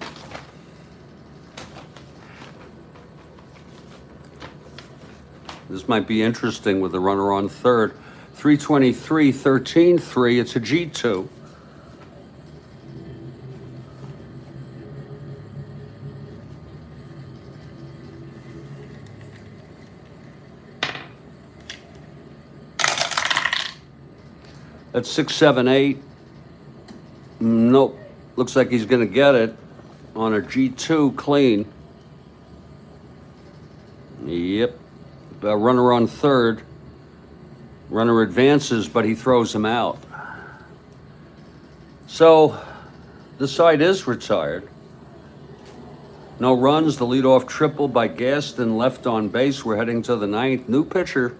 This might be interesting with the runner on third. 323, 13-3. It's a G2. That's 6-7-8. Nope. Looks like he's going to get it on a G2 clean. Yep. A runner on third. Runner advances, but he throws him out. So the side is retired. No runs. The leadoff triple by Gaston left on base. We're heading to the 9th. New pitcher.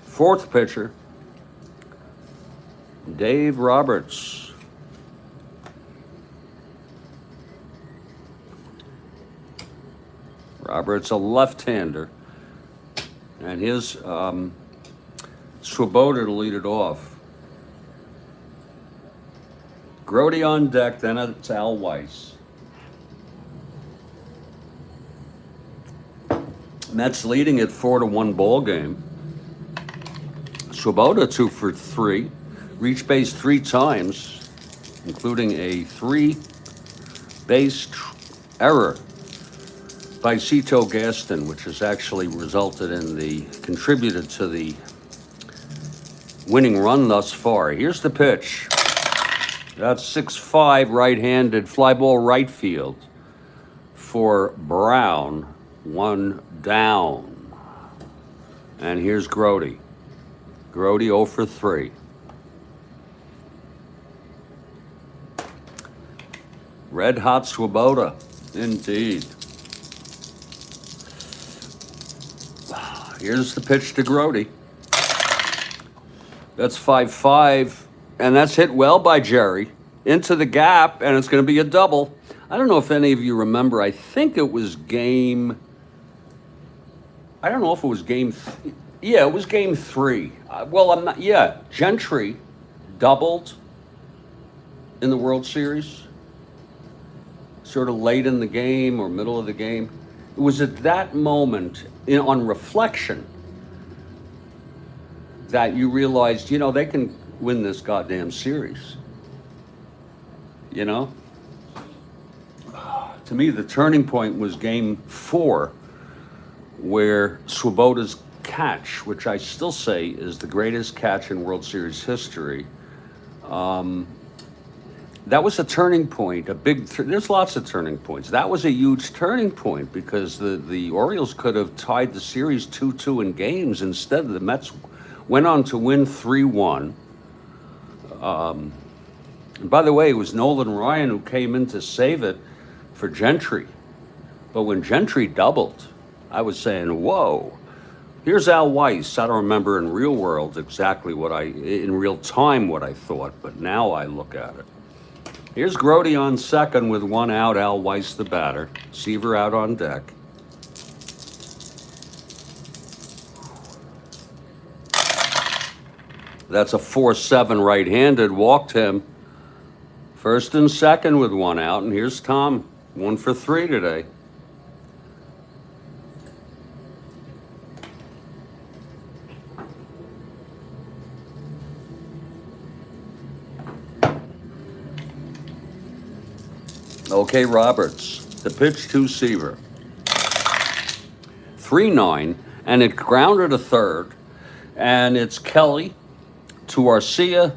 4th pitcher. Dave Roberts. Robert's a left-hander. And here's Swoboda to lead it off. Grote on deck, then it's Al Weiss. Mets leading it 4-1 ball game. Swoboda 2 for 3. Reached base 3 times, including a 3-base error by Cito Gaston, which has actually contributed to the winning run thus far. Here's the pitch. That's 6-5 right-handed fly ball right field for Brown. 1 down. And here's Grote. Grote 0 for 3. Red hot Swoboda, indeed. Here's the pitch to Grote. That's 5-5, and that's hit well by Jerry into the gap, and it's going to be a double. I don't know if any of you remember. I think it was game. I don't know if it was game. Yeah, it was game 3. Well, I'm not. Yeah, Gentry doubled in the World Series, sort of late in the game or middle of the game. It was at that moment, on reflection, that you realized, they can win this goddamn series. To me, the turning point was game 4, where Swoboda's catch, which I still say is the greatest catch in World Series history, that was a turning point, there's lots of turning points. That was a huge turning point because the Orioles could have tied the series 2-2 in games. Instead, the Mets went on to win 3-1. And by the way, it was Nolan Ryan who came in to save it for Gentry. But when Gentry doubled, I was saying, whoa. Here's Al Weiss. I don't remember in real world exactly in real time what I thought, but now I look at it. Here's Grote on second with 1 out, Al Weiss the batter. Seaver out on deck. That's a 4-7 right-handed, walked him. First and second with 1 out, and here's Tom, 1 for 3 today. Okay, Roberts, the pitch to Seaver. 3-9, and it grounded to third, and it's Kelly to Arcia,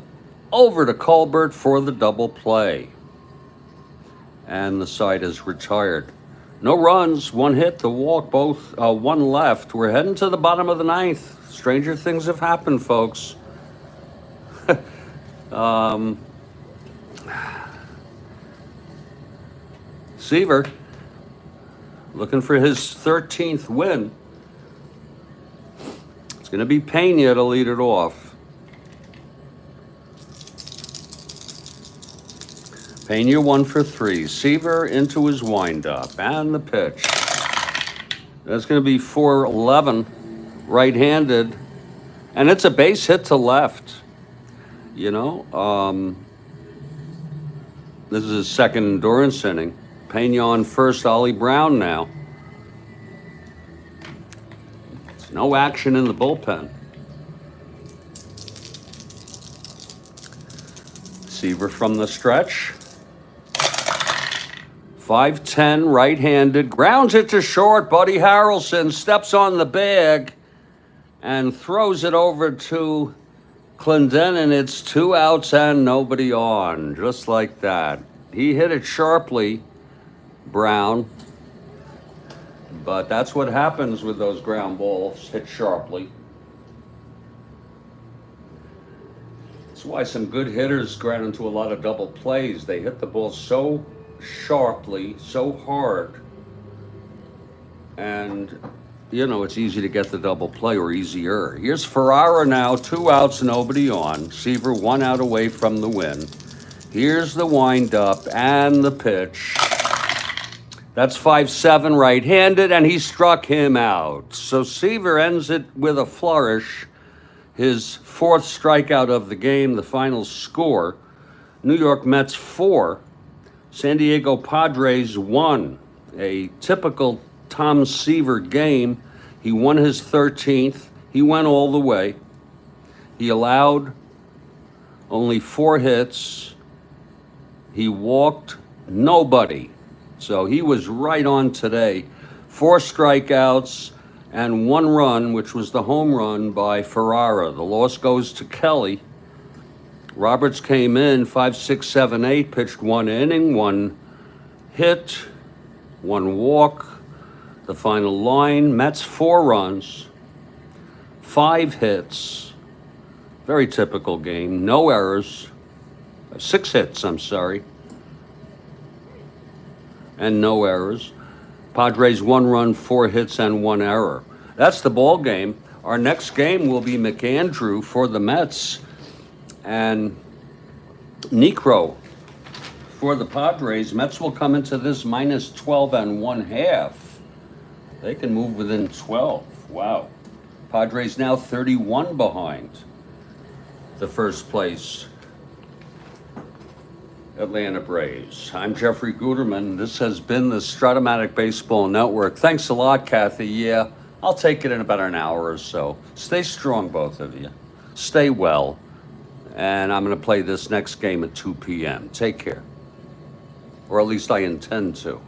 over to Colbert for the double play. And the side is retired. No runs, 1 hit, the walk, 1 left. We're heading to the bottom of the 9th. Stranger things have happened, folks. Seaver looking for his 13th win. It's going to be Pena to lead it off. Pena 1 for 3. Seaver into his windup and the pitch. That's going to be 4-11, right-handed, and it's a base hit to left. This is his second endurance inning. Pena on first, Ollie Brown now. There's no action in the bullpen. Seaver from the stretch. 5-10, right-handed, grounds it to short. Buddy Harrelson steps on the bag and throws it over to Clendenin. It's 2 outs and nobody on, just like that. He hit it sharply, Brown, but that's what happens with those ground balls, hit sharply. That's why some good hitters ground into a lot of double plays. They hit the ball so sharply, so hard, and it's easy to get the double play, or easier. Here's Ferrara now, 2 outs, nobody on. Seaver 1 out away from the win. Here's the windup and the pitch. That's 5-7 right-handed, and he struck him out. So Seaver ends it with a flourish. His fourth strikeout of the game, the final score. New York Mets 4, San Diego Padres 1. A typical Tom Seaver game. He won his 13th. He went all the way. He allowed only 4 hits. He walked nobody. So he was right on today. 4 strikeouts and 1 run, which was the home run by Ferrara. The loss goes to Kelly. Roberts came in 5, 6, 7, 8, pitched 1 inning, 1 hit, 1 walk. The final line, Mets 4 runs, 5 hits. Very typical game. No errors. 6 hits, I'm sorry. And no errors. Padres 1 run, 4 hits, and 1 error. That's the ball game. Our next game will be McAndrew for the Mets and Necro for the Padres. Mets will come into this minus 12 and 1/2. They can move within 12. Wow. Padres now 31 behind the first place Atlanta Braves. I'm Jeffrey Guterman. This has been the Strat-O-Matic Baseball Network. Thanks a lot, Kathy. Yeah, I'll take it in about an hour or so. Stay strong, both of you. Stay well. And I'm going to play this next game at 2 p.m. Take care. Or at least I intend to.